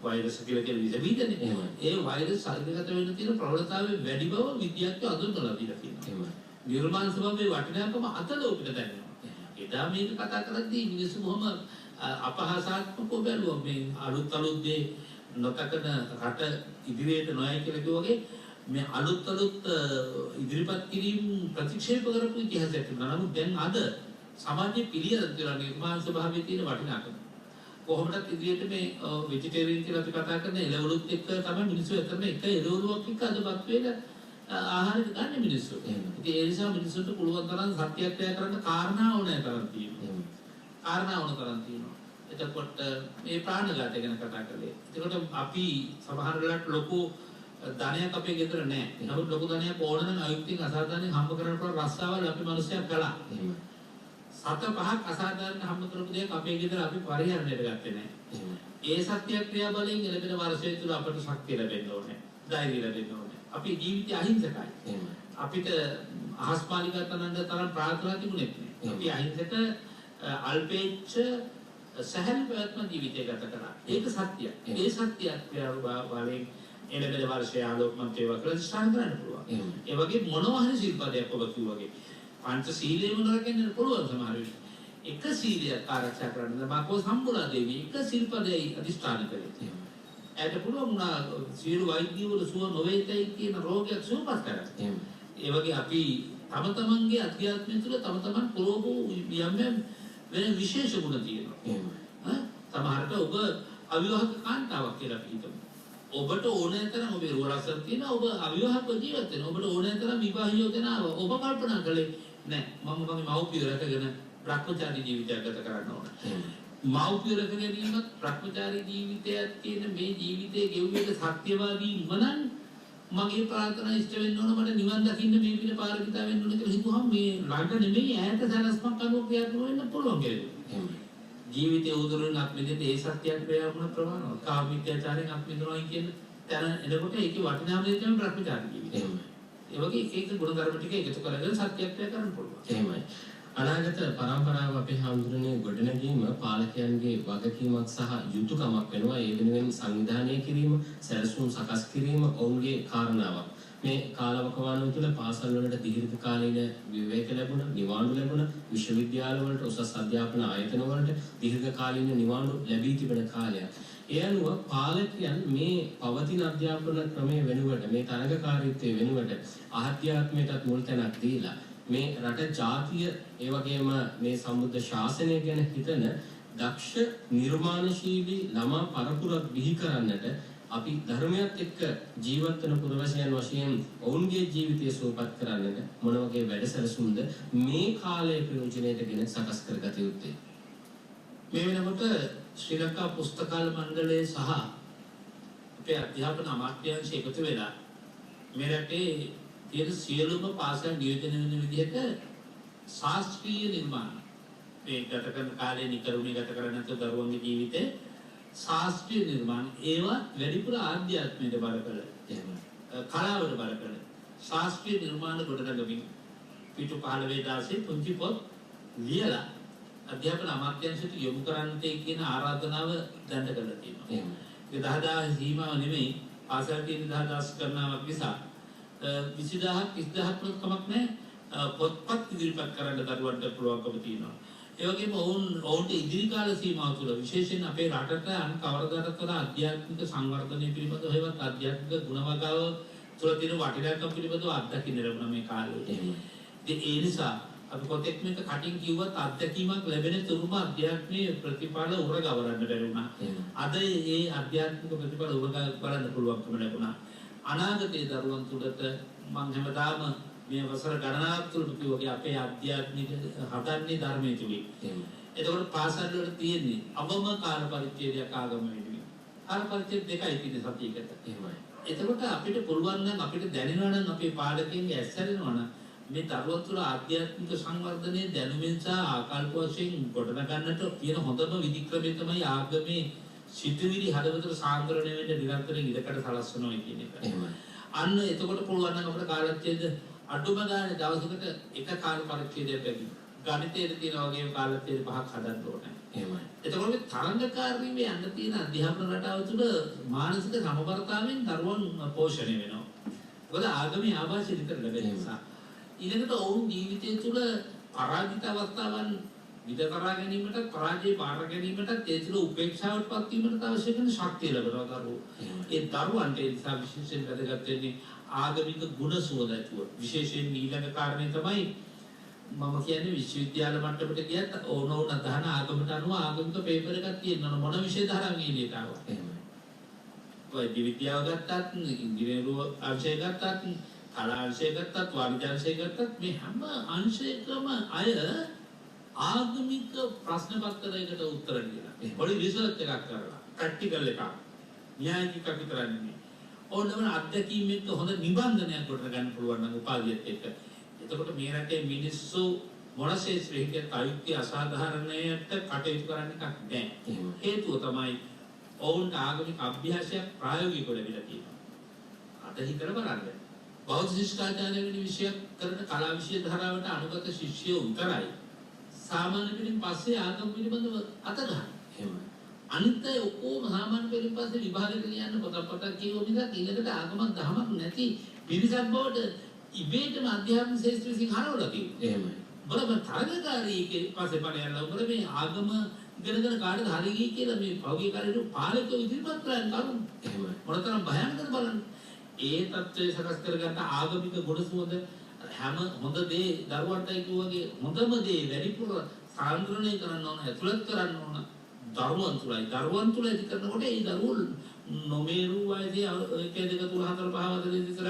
වෛරස් කියලා කියන විස බීජනේ. ඒ වෛරස් ශරීරගත වෙන තියෙන ප්‍රවණතාවය වැඩි බව විද්‍යාඥයෝ අඳුනලා දීලා තියෙනවා. නිර්මාණ ස්වභාවයේ වටිනාකම අත ලෝකෙට දැනෙනවා. එදා මේක කතා කරද්දී මිනිස්සු බොහොම අපහාසාත්මකව බැලුවා. මේ අලුත් දේ නොතකන රට ඉදිරියට නොයයි කියලා කිව්වගේ මේ අලුත් ඉදිරිපත් කිරීම ප්‍රතික්ෂේප කරපු ඉතිහාසයක් තිබුණා. නමුත් දැන් අද සමාජයේ පිළියෙල කියලා නිර්මාණ ස්වභාවයේ තියෙන වටිනාකම කොහොමදත් ඉදිරියට මේ වෙජිටේරියන් කියලා අපි කතා කරන එළවලුත් එක්ක තමයි මිනිස්සු එතන එක එළවලුවක් එක්ක අදපත් වෙන ආහාරෙට ගන්න මිනිස්සු. ඉතින් ඒ නිසා මිනිස්සුන්ට පුළුවන් තරම් සත්‍යක්‍රියා කරන්න කාරණා ඕනෑ තරම් තියෙනවා. කාරණා ඕන තරම් තියෙනවා. එතකොට මේ ප්‍රාණඝාතය ගැන කතා කළේ. එතකොට අපි සමහර වෙලාවට ලොකු ධනයක් අපේ ගෙදර නැහැ. නමුත් ලොකු ධනයක් ඕන නම් අයුක්තිය අසාධාරණයෙන් හම්බ කරන්න පුළුවන් රස්සාවල් අපි මිනිස්සුන්ට කළා. සත පහක් අසාධාරණ හම්බ කරපු දෙයක් අපේ ගෙදර අපි පරිහරණයට ගත්තේ නැහැ. ඒ සත්‍යක්‍රියා බලයෙන් ලැබෙන වර්ෂය තුළ අපට ශක්තිය ලැබෙන්න ඕනේ. ධෛර්යය ලැබෙන්න ඕනේ. අපේ ජීවිතය අහිංසකයි. අපිට අහස්මාලිකා තනන්න තරම් ප්‍රාර්ථනා තිබුණේ නැහැ. අපි අහිංසක අල්පේච්ඡ සහල් ප්‍රයත්න ජීවිතය ගත කරා. ඒක සත්‍යය. ඒ සත්‍යක්‍රියාව බලයෙන් එළබෙන වර්ෂය ආලෝකමත් වේවා කියලා ඉස්සන් කරන්න පුළුවන්. ඒ වගේ මොනවා හරි සිල්පදයක් ඔබ කිව්වාගේ පංච සීලයම නරකෙන්න පුළුවන් සමහර විට. එක සීලයක් ආරක්ෂා කරන්න මාකෝ සම්බුලා දේවී එක සිල්පදේ අධිෂ්ඨාන කළේ. ඇයට පුළුවන් වුණා සියලු වෛද්‍යවරු සුව නොවේතයි කියන රෝගයක් සුවපත් කරගන්න. ඒ වගේ අපි තම තමන්ගේ අධ්‍යාත්මය තුළ තම තමන් පුරෝපු යම් වෙන විශේෂ ගුණ තියෙනවා. සමහරට ඔබ අවිවාහක කාන්තාවක් කියලා අපි හිතමු. ඔබට ඕනෑ තරම් ඔබේ රෝලසර් තියෙනවා. ඔබ අවිවාහක ජීවත් වෙනවා. ඔබට ඕනෑ තරම් විවාහියෝ දෙනවා. ඔබ කල්පනා කළේ නෑ මම මගේ මව්පිය රැකගෙන භ්‍රමචාරී ජීවිතයක් ගත කරන්න ඕන. මව්පිය රැකගෙන ඉන්නත් භ්‍රමචාරී ජීවිතයක් තියෙන මේ ජීවිතයේ ගෙවුවේක සත්‍යවාදී වුණනම් මගේ ප්‍රාර්ථනා ඉෂ්ට වෙන්න ඕන මට නිවන් දකින්න මේ පින පාරමිතා වෙන්න ඕන කියලා හිතුවම මේ ළඟ නෙමෙයි ඈත සැලස්මක් අනුව ක්‍රියාත්මක වෙන්න පුළුවන් කියලා. ජීවිතයේ උදුරින් අත්මිදෙන්න ඒ සත්‍යයක් වේවුණ ප්‍රමාණවත්. කාමීත්‍යාචාරයෙන් අත්මිදනොයි කියන තැන එනකොට ඒකේ වටිනාම දේ තමයි භ්‍රමචාරී ජීවිතය. ඒ වගේ එක එක ගුණ ධර්ම ටික එකතු කරගෙන සත්‍යයක් කරන්න පුළුවන්. එහෙමයි. අනාගත පරම්පරාව අපේ හාමුදුරනේ ගොඩනැගීම පාලකයන්ගේ වගකීමක් සහ යුතුයකමක් වෙනවා. ඒ වෙනුවෙන් සංවිධානය කිරීම, සැලසුම් සකස් කිරීම ඔවුන්ගේ කාරණාවක්. මේ කාලවකවානුව තුළ පාසල් වලට දීර්ඝ කාලීන විවේක ලැබුණ, නිවාඩු ලැබුණ, විශ්වවිද්‍යාල වලට උසස් අධ්‍යාපන ආයතන වලට දීර්ඝ කාලීන නිවාඩු ලැබී තිබෙන කාලයක්. ඒ අනුව පාලකයන් මේ පවතින අධ්‍යාපන ක්‍රමයේ වෙනුවට, මේ තරඟකාරීත්වයේ වෙනුවට ආධ්‍යාත්මයටත් මුල් තැනක් දීලා මේ රට ජාතිය ඒ වගේම මේ සම්බුද්ධ ශාසනය ගැන හිතන දක්ෂ නිර්මාණශීලී ළමා පරපුරක් බිහි කරන්නට අපි ධර්මයත් එක්ක ජීවත් වෙන පුරවැසියන් වශයෙන් ඔවුන්ගේ ජීවිතය සුවපත් කරන්නට මොන වගේ වැඩසැලසුම්ද මේ කාලයේ ප්‍රයෝජනයටගෙන සකස් කරගත යුත්තේ? මේ වෙනකොට ශ්‍රී ලංකා පුස්තකාල මණ්ඩලය සහ අපේ අධ්‍යාපන අමාත්‍යාංශය එකතු වෙලා මේ රටේ තියෙන සියලුම පාසල් නියෝජනය වෙන විදිහට ශාස්ත්‍රීය නිර්මාණ මේ ගත කරන කාලේ නිකරුණේ ගත කරන්නේ නැත්නම් දරුවන්ගේ ජීවිතේ ශාස්ත්‍රීය නිර්මාණ ඒවා වැඩිපුර ආධ්‍යාත්මයට බල කළ කලාවට බල කළ ශාස්ත්‍රීය නිර්මාණ ගොඩනගමින් පිටු 15 පුංචි පොත් ලියලා අධ්‍යාපන අමාත්‍යාංශයට යොමු කරන්නට කියන ආරාධනාව දැන්න කරලා තියෙනවා. ඒක 10000 සීමාව නෙමෙයි පාසල් තියෙන 10000 කරනවක් නිසා 20000ක් 30000ක් කමක් නැහැ පොත්පත් ඉදිරිපත් කරන්න දරුවන්ට පුළුවන්කම තියෙනවා. ඒ වගේම ඔවුන්ට ඉදිරි කාල සීමාව තුළ විශේෂයෙන් අපේ රටට අන් කවරදාකවත් ආධ්‍යාත්මික සංවර්ධනය පිළිබඳව හේවත් ආධ්‍යාත්මික ගුණවගාව තුළ තියෙන වටිනාකම් පිළිබඳව අත්දකින්න ලැබුණා මේ කාලේ. ඉතින් ඒ නිසා අපි කොතෙක් මේක කටින් කිව්වත් අත්දැකීමක් ලැබෙන තුරුම ආධ්‍යාත්මීය ප්‍රතිඵල උරගවරන්න බැරි වුණා. අද මේ ආධ්‍යාත්මික ප්‍රතිඵල උරගවරන්න පුළුවන්කම ලැබුණා. අනාගතයේ දරුවන් තුළට මම හැමදාම මේ වසර ගණනාවක් තුළ කිව්වා අපේ ආධ්‍යාත්මික හදන්නේ ධර්මයේ තුලින්. එතකොට පාසල් වල තියෙන්නේ අවම කාල පරිච්ඡේදයක් ආගම වෙනුවෙන්. කාල පරිච්ඡේද දෙකයි තියෙන සතියකට. එහෙමයි. එතකොට අපිට පුළුවන් නම් අපිට දැනෙනවා නම් අපේ පාලකයන්ගේ ඇස්සරෙනවා නම් මේ දරුවන් තුළ ආධ්‍යාත්මික සංවර්ධනයේ දැනුමින් සහ ආකල්ප වශයෙන් ගොඩනගන්නට තියෙන හොඳම විධික්‍රමය තමයි ආගමේ සිතුවිලි හදවතට සාන්ද්‍රණය වෙන්න නිරන්තරයෙන් ඉඩකඩ සලස්වනවා කියන එක. එහෙමයි. අන්න එතකොට පුළුවන් නම් අපේ කාලච්ඡේද අඩුම ගානේ දවසකට එක කාල පරිච්ඡේදයක් ලැබි. ගණිතයේ තියෙන වගේම කාලච්ඡේද 5ක් හදන්න ඕනේ. එහෙමයි. එතකොට මේ තරංගකාරී මේ යන්න තියෙන අධ්‍යාපන රටාව තුළ මානසික සමබරතාවයෙන් දරුවන් පෝෂණය වෙනවා. මොකද ආගමේ ආభాෂය විතර ලැබෙන නිසා. ඊළඟට ඔවුන් ජීවිතය තුළ පරාජිත අවස්ථාවන් විදතරා ගැනීමට පරාජය බාර ගැනීමට ඒ තුළ උපේක්ෂාවට පත් වීමට අවශ්‍ය කරන ශක්තිය ලැබෙනවා දරුවෝ. ඒ දරුවන්ට ඒ නිසා විශේෂයෙන් වැදගත් වෙන්නේ ආගමික ගුණ සුවඳතුව. විශේෂයෙන් ඊළඟ කාරණේ තමයි මම කියන්නේ විශ්වවිද්‍යාල මට්ටමට ගියත් ඕනෝන අදහන ආගමට අනුව ආගමික පේපර් එකක් තියෙනවා මොන විෂය ධාරාවෙන් එළියට ආවා. එහෙමයි. වෛද්‍ය විද්‍යාව ගත්තත්, ඉංජිනේරු අංශය ගත්තත්, කලා අංශය ගත්තත්, වාණිජ්‍ය අංශය ගත්තත් මේ හැම අංශයකම අය ආගමික ප්‍රශ්න පත්‍රයකට උත්තර දෙනවා. පොඩි රිසර්ච් එකක් කරලා, ප්‍රැක්ටිකල් එකක්. න්‍යායික විතරක් නෙමෙයි. ඕනම අත්දැකීම් එක්ක හොඳ නිබන්ධනයක් කොට ගන්න පුළුවන් නම් උපාධියත් එක්ක. එතකොට මේ රටේ මිනිස්සු මොන ශේෂ්ත්‍රයකට අයුක්තිය අසාධාරණයට කටයුතු කරන්න එකක් නැහැ. හේතුව තමයි ඔවුන්ට ආගමික අභ්‍යාසයක් ප්‍රායෝගිකව ලැබිලා තියෙනවා. අද හිතන බලන්න. බෞද්ධ ශිෂ්ටාචාරය වෙන විෂයක් කරන කලා විෂය ධාරාවට අනුගත ශිෂ්‍යයෝ විතරයි සාමාන්‍ය පිළින් පස්සේ ආගම පිළිබඳව අත ගන්න. එහෙමයි. අනිත් අය ඔක්කොම සාමාන්‍ය පිළින් පස්සේ විභාගයට ලියන්න පොතපත කියවු මිසක් ඊළඟට ආගමක් දහමක් නැති පිරිසක් බවට ඉබේටම අධ්‍යාත්ම ශාස්ත්‍රය විසින් හරවලා තියෙනවා. එහෙමයි. බලන්න තරගකාරීකේ පස්සේ පණයලා උගල මේ ආගම ඉගෙනගෙන කාටද හරි ගියේ කියලා මේ පෞගේ කාර්යයට පාලකයෝ ඉදිරිපත් කරන්න කරුණු. එහෙමයි. මොනතරම් භයානකද බලන්න. ඒ தත්ත්වය සකස් කරගන්න ආගමික ගුණ සුවඳ හැම හොඳ දේ දරුවන්ටයි කියුවාගේ හොඳම දේ වැඩිපුර සාන්ද්‍රණය කරන්න ඕන, ඇතුළත් කරන්න ඕන දරුවන් තුලයි. දරුවන් තුල ඇති කරනකොට ඒ දරුවෝ නොමේරු වයසේ 1 2 3 4 5 6 විතර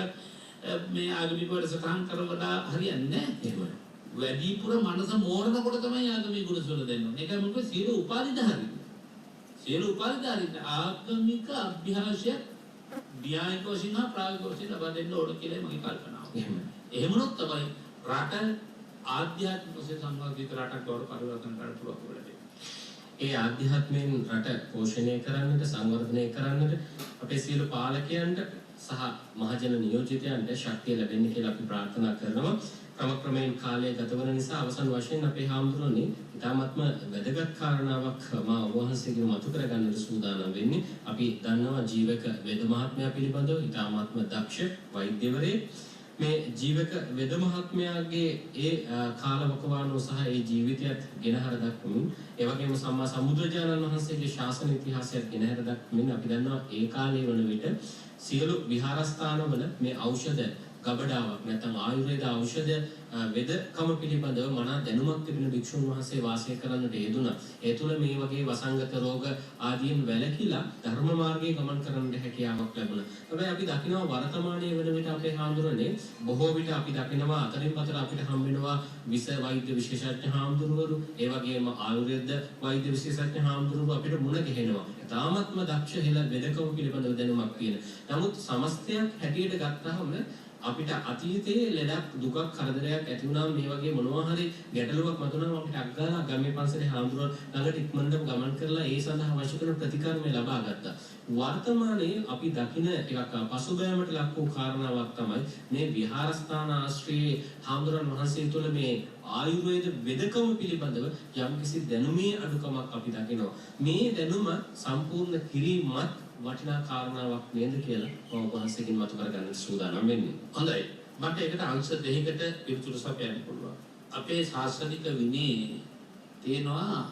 මේ ආගමික වැඩසටහන් කරවලා හරියන්නේ නැහැ. වැඩිපුර මනස මෝරනකොට තමයි ආගමික ගුණ සුවඳ දෙන්නේ. ඒකයි මොකද සියලු උපාධිධාරී. සියලු උපාධිධාරීන් ආගමික අභ්‍යාසයක් න්‍යායික වශයෙන් හා ප්‍රායෝගික වශයෙන් ලබා දෙන්න ඕන කියලා මගේ කල්පනාව. එහෙමයි. එහෙමනොත් තමයි රට ආධ්‍යාත්මික වශයෙන් සංවර්ධිත රටක් බවට පරිවර්තන කරන්න පුළුවන් වෙන්නේ. ඒ ආධ්‍යාත්මයෙන් රට පෝෂණය කරන්නට සංවර්ධනය කරන්නට අපේ සියලු පාලකයන්ට සහ මහජන නියෝජිතයන්ට ශක්තිය ලැබෙන්න කියලා අපි ප්‍රාර්ථනා කරනවා. ක්‍රමක්‍රමයෙන් කාලය ගත වෙන නිසා අවසන් වශයෙන් අපේ හාමුදුරනේ ඉතාමත්ම වැදගත් කාරණාවක් මා ඔබ වහන්සේගෙන් මතු කරගන්නට සූදානම් වෙන්නේ. අපි දන්නවා ජීවක වේද මහත්මයා පිළිබඳව ඉතාමත්ම දක්ෂ වෛද්‍යවරයෙක්. මේ ජීවක වේද මහත්මයාගේ ඒ කාලවකවානුව සහ ඒ ජීවිතයත් ගෙනහැර දක්වමින් ඒ වගේම සම්මා සම්බුදුරජාණන් වහන්සේගේ ශාසන ඉතිහාසයත් ගෙනහැර දක්වමින් අපි දන්නවා ඒ කාලේ වන විට සියලු විහාරස්ථානවල මේ ඖෂධ ගබඩාවක් නැත්නම් ආයුර්වේද ඖෂධ වෙදකම පිළිබඳව මනා දැනුමක් තිබෙන භික්ෂුන් වහන්සේ වාසය කරන්නට යෙදුණා. ඒ තුළ මේ වගේ වසංගත රෝග ආදීන් වැළකීලා ධර්ම මාර්ගයේ ගමන් කරන්නට හැකියාවක් ලැබුණා. හැබැයි අපි දකිනවා වර්තමානයේ වෙන විට අපේ හාමුදුරනේ බොහෝ විට අපි දකිනවා අතරින් පතර අපිට හම් වෙනවා විස වෛද්‍ය විශේෂඥ හාමුදුරුවරු, ඒ වගේම ආයුර්වේද වෛද්‍ය විශේෂඥ හාමුදුරුවරු අපිට මුණ ගැහෙනවා. තාමත්ම දක්ෂ හෙළ වෙදකම පිළිබඳව දැනුමක් තියෙන. නමුත් සමස්තයක් හැටියට ගත්තාම අපිට අතීතයේ ලෙඩක් දුකක් කරදරයක් ඇති වුණාම මේ වගේ මොනවා හරි ගැටලුවක් මතුනම අපිට අග්ගාලා ගමේ පන්සලේ හාමුදුරුවෝ ළඟට ඉක්මනටම ගමන් කරලා ඒ සඳහා අවශ්‍ය කරන ප්‍රතිකර්ම ලබා ගත්තා. වර්තමානයේ අපි දකින ටිකක් පසුබෑමට ලක් වූ කාරණාවක් තමයි මේ විහාරස්ථාන ආශ්‍රයේ හාමුදුරන් වහන්සේ තුළ මේ ආයුර්වේද වෙදකම පිළිබඳව යම්කිසි දැනුමේ අඩුකමක් අපි දකිනවා. මේ දැනුම සම්පූර්ණ කිරීමත් වටිනා කාරණාවක් නේද කියලා මම වහන්සේකින් මතු කරගන්න සූදානම් වෙන්නේ. හොඳයි. මට ඒකට අංශ දෙකකට පිළිතුරු සපයන්න පුළුවන්. අපේ ශාසනික විනයේ තියෙනවා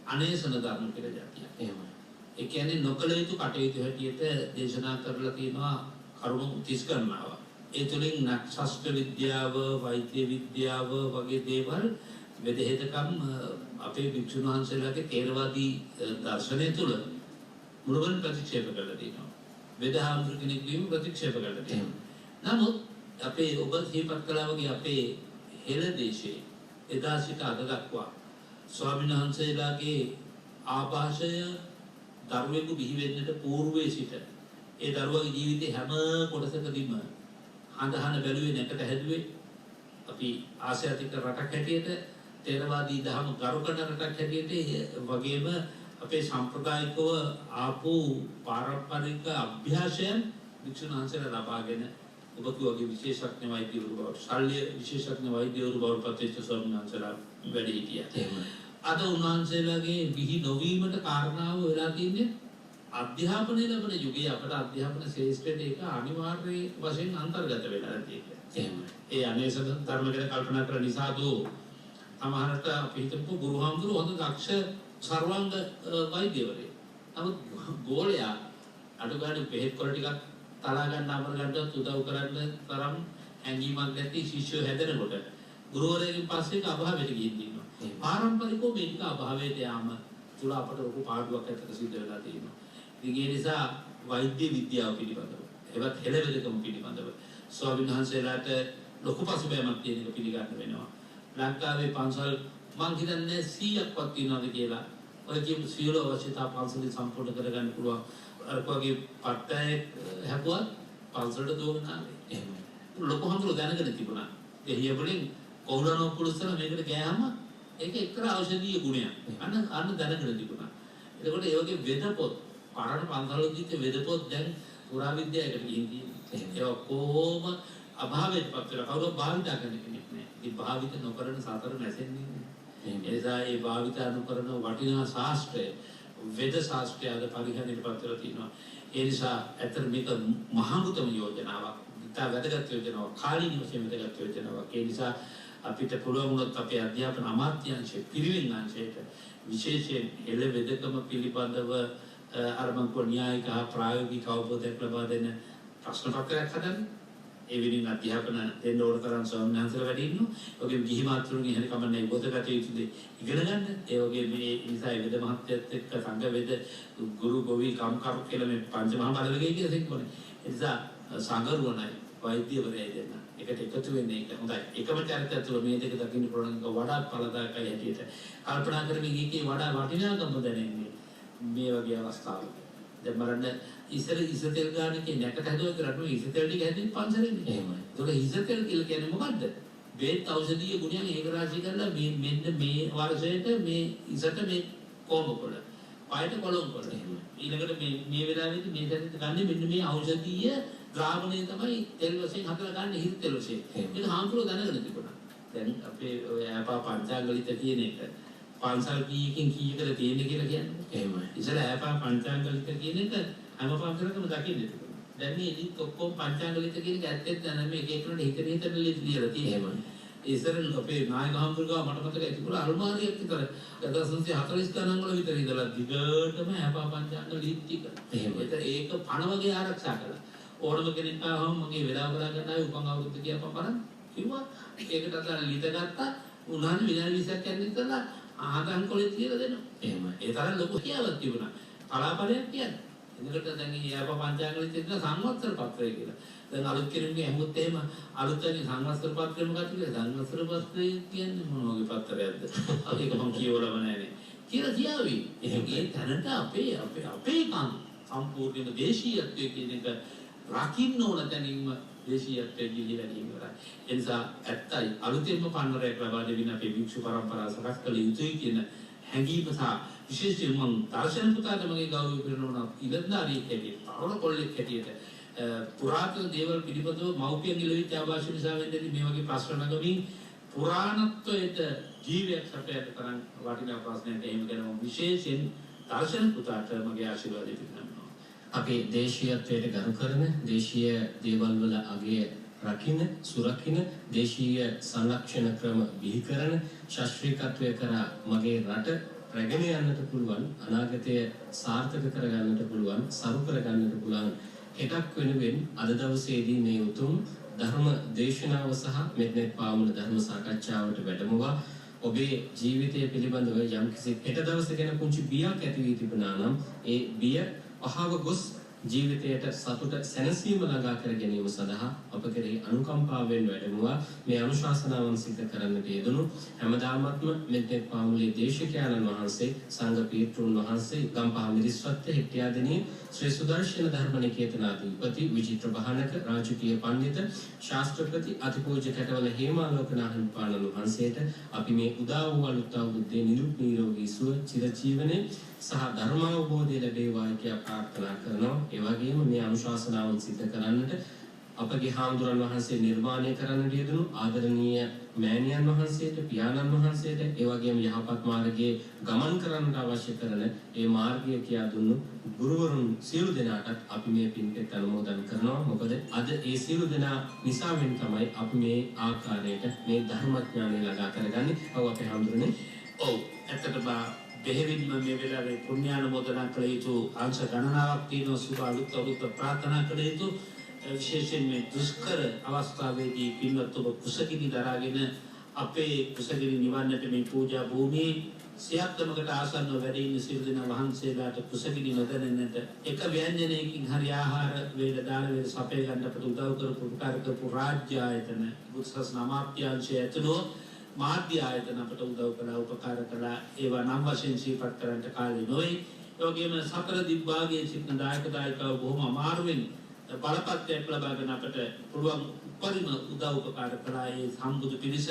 අනේසන ධර්ම කියලා જાතියක්. එහෙමයි. ඒ කියන්නේ නොකල යුතු කටයුතු හැටියට දේශනා කරලා තියෙනවා කරුණු 30 ගණනාවක්. ඒ තුලින් ශාස්ත්‍ර විද්‍යාව, වෛද්‍ය විද්‍යාව වගේ දේවල් වෙදහෙතකම් අපේ භික්ෂුන් වහන්සේලාගේ තේරවාදී දර්ශනය තුල මුලවන් ප්‍රතික්ෂේප කරලා තියෙනවා. වේදහාමුදුර කෙනෙක් වීම ප්‍රතික්ෂේප කරලා තියෙනවා. නමුත් අපේ ඔබ සිහිපත් කළා වගේ අපේ හෙළ දේශයේ එදා සිට අද දක්වා ස්වාමීන් වහන්සේලාගේ ආభాෂය දරුවෙකු බිහි වෙන්නට పూర్වයේ සිට ඒ දරුවගේ ජීවිතේ හැම කොටසකදීම හඳහන බැලුවේ නැකට හැදුවේ අපි ආසියාතික රටක් හැටියට තේරවාදී දහම ගරු කරන රටක් හැටියට වගේම අපේ සම්ප්‍රදායිකව ආපු පාරම්පරික අභ්‍යාසයන් භික්ෂුන් වහන්සේලා ලබාගෙන ඔබ කිව්වාගේ විශේෂඥ වෛද්‍යවරු බවට ශල්‍ය විශේෂඥ වෛද්‍යවරු බවට පත්වෙච්ච ස්වාමීන් වහන්සේලා වැඩි හිටියා. අද උන්වහන්සේලාගේ විහි නොවීමට කාරණාව වෙලා තියෙන්නේ අධ්‍යාපනය ලැබෙන යුගයේ අපට අධ්‍යාපන ශාස්ත්‍රයේ ඒක අනිවාර්ය වශයෙන් අන්තර්ගත වෙලා තියෙනවා. ඒ අනේසන ධර්ම ගැන කල්පනා කරන නිසා සමහරට අපි හිතමු ගුරුහාමුදුරුවෝ හොඳ දක්ෂ සර්වාංග වෛද්‍යවරයෙක්. නමුත් ගෝලයා අඩුගානේ බෙහෙත් කොළ ටිකක් තලා ගන්න අමර ගන්නවත් උදව් කරන්න තරම් හැඟීමක් නැති ශිෂ්‍යයෝ හැදෙනකොට ගුරුවරයෙක්ගෙන් පස්සේ ඒක අභාවයට ගිහින් ඉන්නවා. පාරම්පරිකව මේක අභාවයට යාම තුල අපට ලොකු පාඩුවක් ඇත්තට සිද්ධ වෙලා තියෙනවා. ඉතින් ඒ නිසා වෛද්‍ය විද්‍යාව පිළිබඳව ඒවත් හෙළවෙදකම පිළිබඳව ස්වාමීන් වහන්සේලාට ලොකු පසුබෑමක් තියෙන එක පිළිගන්න වෙනවා. ලංකාවේ පන්සල් මං හිතන්නේ 100ක්වත් තියෙනවද කියලා. ඔය කියපු සියලු අවශ්‍යතා පන්සලෙන් සම්පූර්ණ කරගන්න පුළුවන්. අර වගේ පට්ටයක් හැපුවත් පන්සලට දුවනවා. එහෙම. ලොකු හඳුර දැනගෙන තිබුණා. එළිය වලින් කොහොලනෝ පුරුස්සල මේකට ගෑම ඒක එක්තරා ඖෂධීය ගුණයක්. අන්න දැනගෙන තිබුණා. එතකොට ඒ වගේ වෙදපොත් පරණ පන්සල්වලදී වෙදපොත් දැන් පුරාවිද්‍යාවකට ගිහින් තියෙනවා. ඒක කොහොම අභාවයට පත් වෙලා කවුරුත් භාවිත කරන කෙනෙක් නෑ. ඉතින් භාවිත නොකරන සතර නැසෙන්නේ. එනිසා ඒ භාවිත නොකරන වටිනා ශාස්ත්‍රය වේද ශාස්ත්‍රය අද පරිහරණයට පත් වෙලා තියෙනවා. ඒ නිසා ඇත්තට මේක මහඟුතම යෝජනාවක්. ඉතා වැදගත් යෝජනාවක්. කාලීන වශයෙන් වැදගත් යෝජනාවක්. ඒ නිසා අපිට පුළුවන් වුණොත් අපේ අධ්‍යාපන අමාත්‍යාංශයේ පිරිවෙන් අංශයට විශේෂයෙන් හෙළ වෙදකම පිළිබඳව අර මං කෝ න්‍යායික හා ප්‍රායෝගික අවබෝධයක් ලබා දෙන ප්‍රශ්න පත්‍රයක් හදන්න. ඒ වෙනින් අධ්‍යාපන දෙන්න ඕන තරම් ස්වාමීන් වහන්සේලා වැඩි ඉන්නවා. ඒ වගේම ගිහි මාතෘණිය හැරි කමන්නේ බොතකට යුතුද ඉගෙන ගන්න. ඒ වගේ මේ නිසා වේද මහත්යත් එක්ක සංඝ වේද ගුරු ගෝවි කම්කරු කියලා මේ පංච මහා බලවේගය කියලා තිබුණේ. ඒ නිසා සංඝරුවනයි වෛද්‍යවරයයි දෙන්න. එකට එකතු වෙන්නේ ඒක හොඳයි. එකම චරිතය තුළ මේ දෙක දකින්න පුළුවන් එක වඩා ඵලදායකයි හැටියට කල්පනා කරමින් ඒකේ වඩා වටිනාකම දැනෙන්නේ මේ වගේ අවස්ථාවක. දැන් බලන්න ඉසතෙල් ගන්න කියන නැකට හදුවා කියලා නෝ ඉසතෙල් ටික හැදෙන්නේ පන්සලෙන්නේ. එහෙමයි. ඒක ඉසතෙල් කියලා කියන්නේ මොකද්ද? බේත් ඖෂධීය ගුණයන් ඒක රාශී කරලා මෙන්න මේ වර්ෂයට මේ ඉසත මේ කොඹකොළ. පායට කොළොම්කොළ. ඊළඟට මේ වෙලාවේදී මේ දැනට ගන්න මෙන්න මේ ඖෂධීය ද්‍රාවණය තමයි තෙල් වශයෙන් හදලා ගන්න හිල් තෙල් වශයෙන්. ඒක හාමුදුරුවෝ දැනගෙන තිබුණා. දැන් අපේ ඔය ආපා පංචාංගලිත කියන එක පන්සල් කීයකින් කීයකට තියෙන්නේ කියලා කියන්නේ. එහෙමයි. ඉතල ආපා පංචාංගලිත කියන එක හැම පන්සලකම දකින්න තිබුණා. දැන් මේ ඉතින් ඔක්කොම පංචාංගලිත කියන එක ඇත්තෙත් නැහැ මේ එක එකනට හිතන ලියලා තියෙනවා. ඉස්සරල් අපේ නායක හාමුදුරුවෝ මට මතකයි තිබුණා අල්මාරියක් විතර 1940 ගණන් වල විතර ඉඳලා දිගටම ආපා පංචාංග ලිත් ටික. ඒක පණ වගේ ආරක්ෂා කළා. ඕනම කෙනෙක් ආවම මගේ වෙලාව බලා ගන්න ආවේ උපන් අවුරුද්ද කියපම් බලන්න කිව්වා ඒකට අදාළ ලිත ගත්තා උන්වහන්සේ විනාඩි 20ක් යන ඉතලා ආගම් කොලේ තියලා දෙනවා එහෙමයි ඒ තරම් ලොකු කියාවක් තිබුණා කලාපලයක් කියන්නේ එතකොට දැන් මේ යාපා පංචාංගලෙත් තියෙන සංවත්සර පත්‍රය කියලා දැන් අලුත් කෙනෙක්ගේ ඇහුවොත් එහෙම අලුතෙන් සංවත්සර පත්‍රය මොකක්ද කියලා සංවත්සර පත්‍රය කියන්නේ මොන වගේ පත්‍රයක්ද ඒක මම කියවලම නැහැ කියලා කියාවි ඒ තැනට අපේ කම් සම්පූර්ණ දේශීයත්වයේ කියන එක රකින්න ඕන තැනින්ම දේශීයත්වයේ ගිහිලා ඉවරයි. ඒ නිසා ඇත්තයි අලුතෙන්ම පන්නරයක් ලබා දෙමින් අපේ භික්ෂු පරම්පරාව සකස් කළ යුතුයි කියන හැඟීම සහ විශේෂයෙන් මම දර්ශන පුතාට මගේ ගෞරවය කරනවා ඉලන්දාරියෙක් හැටියට, තරුණ කොල්ලෙක් හැටියට පුරාතන දේවල් පිළිබඳව මෞපියන්ගේ ලැබිච්ච ආభాෂ නිසා වෙන්නේ මේ වගේ ප්‍රශ්න නගමින් පුරාණත්වයට ජීවයක් සැපයට තරම් වටිනා ප්‍රශ්නයක් එහෙම කරනවා විශේෂයෙන් දර්ශන පුතාට මගේ ආශිර්වාදය පිළිගන්නවා. අපේ දේශීයත්වයට ගරු කරන දේශීය දේවල් වල අගය රකින්න සුරකින්න දේශීය සංරක්ෂණ ක්‍රම බිහි කරන ශාස්ත්‍රීයත්වය කරා මගේ රට රැගෙන යන්නට පුළුවන් අනාගතය සාර්ථක කරගන්නට පුළුවන් සරු කරගන්නට පුළුවන් එකක් වෙනුවෙන් අද දවසේදී මේ උතුම් ධර්ම දේශනාව සහ මෙත්නෙත් පාමුල ධර්ම සාකච්ඡාවට වැඩමුවා ඔබේ ජීවිතය පිළිබඳව යම්කිසි හෙට දවස ගැන පුංචි බියක් ඇති වී තිබුණා නම් ඒ බිය පහව ගොස් ජීවිතයට සතුට සැනසීම ළඟා කර ගැනීම සඳහා අප කෙරෙහි අනුකම්පාවෙන් වැඩමුවා මේ අනුශාසනාවන් සිද්ධ කරන්නට යෙදුණු හැමදාමත්ම මෙත්නෙත් පාමුලේ දේශකයන්න් වහන්සේ සංඝ පීඨුන් වහන්සේ ගම්පහ මිරිස්වත්ත හෙට්ටියාදෙණිය ශ්‍රී සුදර්ශන ධර්මනිකේතනාධිපති විචිත්‍ර භානක රාජකීය පඬිත ශාස්ත්‍රපති අතිපූජ්‍ය කැටවල හේමාලෝකනාහිමි පාණන් වහන්සේට අපි මේ උදා වූ අලුත් අවුරුද්දේ නිදුක් නිරෝගී සුව චිරජීවනයේ සහ ධර්මාවබෝධය ලැබේවා කියලා ප්‍රාර්ථනා කරනවා. ඒ වගේම මේ අනුශාසනාවන් සිද්ධ කරන්නට අපගේ හාමුදුරන් වහන්සේ නිර්මාණය කරන්නට යෙදුණු ආදරණීය මෑණියන් වහන්සේට පියාණන් වහන්සේට ඒ වගේම යහපත් මාර්ගයේ ගමන් කරන්නට අවශ්‍ය කරන ඒ මාර්ගය කියා දුන්නු ගුරුවරුන් සියලු දෙනාටත් අපි මේ පින්පෙත් අනුමෝදන් කරනවා. මොකද අද ඒ සියලු දෙනා නිසාවෙන් තමයි අපි මේ ආකාරයට මේ ධර්මඥානය ළඟා කරගන්නේ. ඔව් අපේ හාමුදුරනේ. ඔව් ඇත්තටම බෙහෙවින්ම මේ වෙලාවේ පුණ්‍යානුමෝදනා කළ යුතු අංශ ගණනාවක් තියෙනවා. සුබ අලුත් අවුරුද්ද ප්‍රාර්ථනා කළ යුතු විශේෂයෙන් මේ දුෂ්කර අවස්ථාවේදී පින්වත් ඔබ කුසගිනි දරාගෙන අපේ කුසගිනි නිවන්නට මේ පූජා භූමියේ සියක්කමකට ආසන්නව වැඩ ඉන්න සියලු දෙනා වහන්සේලාට කුසගිනි නොදැනෙන්නට එක ව්‍යංජනයකින් හරි ආහාර වේල දාන වේල සපය ගන්න අපට උදව් කරපු උපකාර කරපු රාජ්‍ය ආයතන බුද්ධ අමාත්‍යාංශය ඇතුළු මාධ්‍ය ආයතන අපට උදව් කළා උපකාර කළා ඒවා නම් වශයෙන් සිහිපත් කරන්නට කාලේ නොවේ. ඒ වගේම සතර දිග්භාගයේ සිටින දායකයෝ බොහොම අමාරුවෙන් බලපත්‍රයක් ලබාගෙන අපට පුළුවන් උපරිම උදව් උපකාර කළා. ඒ සම්බුදු පිරිස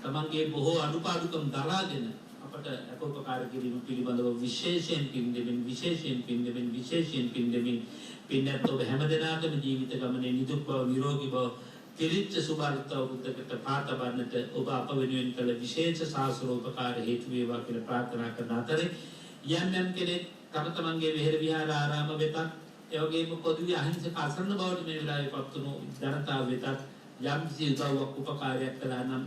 තමන්ගේ බොහෝ අනුපාඩුකම් දරාගෙන අපට අපෝපකාර කිරීම පිළිබඳව විශේෂයෙන් පින් දෙමින් පින්නත් ඔබ හැමදෙනාටම ජීවිත ගමනේ නිදුක් බව නිරෝගී බව පිරිච්ච සුභාරුත් අවුරුද්දකට පාතබන්නට ඔබ අප වෙනුවෙන් කළ විශේෂ ශාස්ත්‍රෝපකාර හේතු වේවා කියලා ප්‍රාර්ථනා කරන අතරේ යම් කෙනෙක් තමන්ගේ විහෙර විහාර ආරාම වෙතත් ඒ වගේම පොදුවේ අහිංසක අසරණ බවට මේ වෙලාවේ පත් වුණු ජනතාව වෙතත් යම් සියුතාවක් උපකාරයක් කළා නම්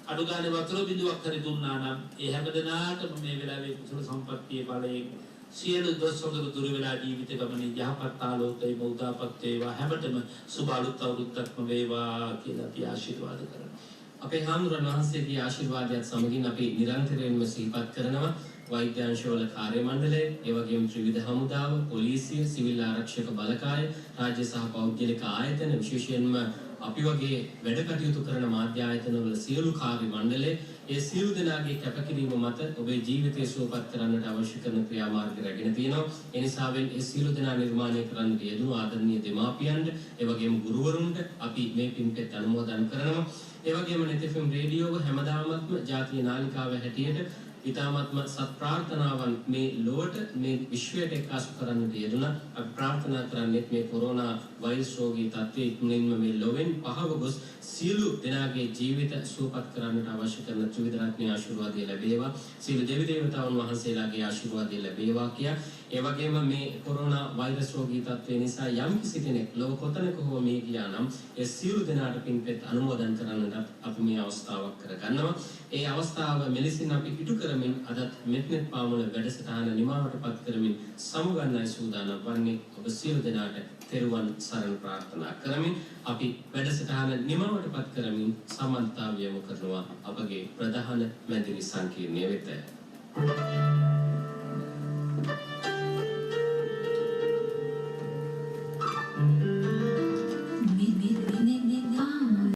අඩුගානේ වතුර බිඳුවක් හරි දුන්නා නම් ඒ හැමදෙනාටම මේ වෙලාවේ කුසල සම්පත්තියේ බලයෙන් සියලු දොස්වතුරු දුර වෙලා ජීවිත ගමනේ යහපත් ආලෝකයේ උදාපත් වේවා හැමතෙම සුබ අලුත් අවුරුද්දක්ම වේවා කියලා අපි ආශිර්වාද කරනවා. අපේ හාමුදුරන් වහන්සේගේ ආශිර්වාදයත් සමගින් අපි නිරන්තරයෙන්ම සිහිපත් කරනවා වෛද්‍යාංශවල කාර්ය මණ්ඩලය, ඒ වගේම ත්‍රිවිධ හමුදාව, පොලිසිය, සිවිල් ආරක්ෂක බලකාය, රාජ්‍ය සහ පෞද්ගලික ආයතන විශේෂයෙන්ම අපි වගේ වැඩ කටයුතු කරන මාධ්‍ය ආයතනවල සියලු කාර්ය මණ්ඩලය ඒ සියලු දෙනාගේ කැපකිරීම මත ඔබේ ජීවිතය සුවපත් කරන්නට අවශ්‍ය කරන ක්‍රියාමාර්ග රැගෙන තියෙනවා. ඒ නිසාවෙන් ඒ සියලු දෙනා නිර්මාණය කරන්න යෙදුණු ආදරණීය දෙමාපියන්ට, ඒ වගේම ගුරුවරුන්ට අපි මේ පින්පෙත් අනුමෝදන් කරනවා. ඒ වගේම net FM රේඩියෝව හැමදාමත්ම ජාතිය නාලිකාව හැටියට ඉතාමත්ම සත් ප්‍රාර්ථනාවන් මේ ලොවට මේ විශ්වයට එක්කාසු කරන්නට යෙදුණා. අපි ප්‍රාර්ථනා කරන්නේ මේ කොරෝනා වෛරස් රෝගී තත්ත්වයේ ඉක්මනින්ම මේ ලොවෙන් පහව ගොස් සියලු දෙනාගේ ජීවිත සුවපත් කරන්නට අවශ්‍ය කරන ත්‍රිවිධ රත්නයේ ආශිර්වාදය ලැබේවා. සියලු දෙවි දේවතාවුන් වහන්සේලාගේ ආශිර්වාදය ලැබේවා කියා. ඒ වගේම මේ කොරෝනා වෛරස් රෝගී තත්ත්වය නිසා යම් කිසි කෙනෙක් ලොව කොතනක හෝ මේ ගියා නම් ඒ සියලු දෙනාට පින්පෙත් අනුමෝදන් කරන්නට අපි මේ අවස්ථාවක් කරගන්නවා. ඒ අවස්ථාව මෙලෙසින් අපි ඉටු කරමින් අදත් මෙත්නෙත් පාමුල වැඩසටහන නිමාවටපත් කරමින් සමුගන්නයි සූදානම් වන්නේ. ඔබ සියලු දෙනාට තෙරුවන් සරණ ප්‍රාර්ථනා කරමින් අපි වැඩසටහන නිමාවටපත් කරමින් සමන්තාව යොමු කරනවා අපගේ ප්‍රධාන මැදිරි සංකීර්ණය වෙත.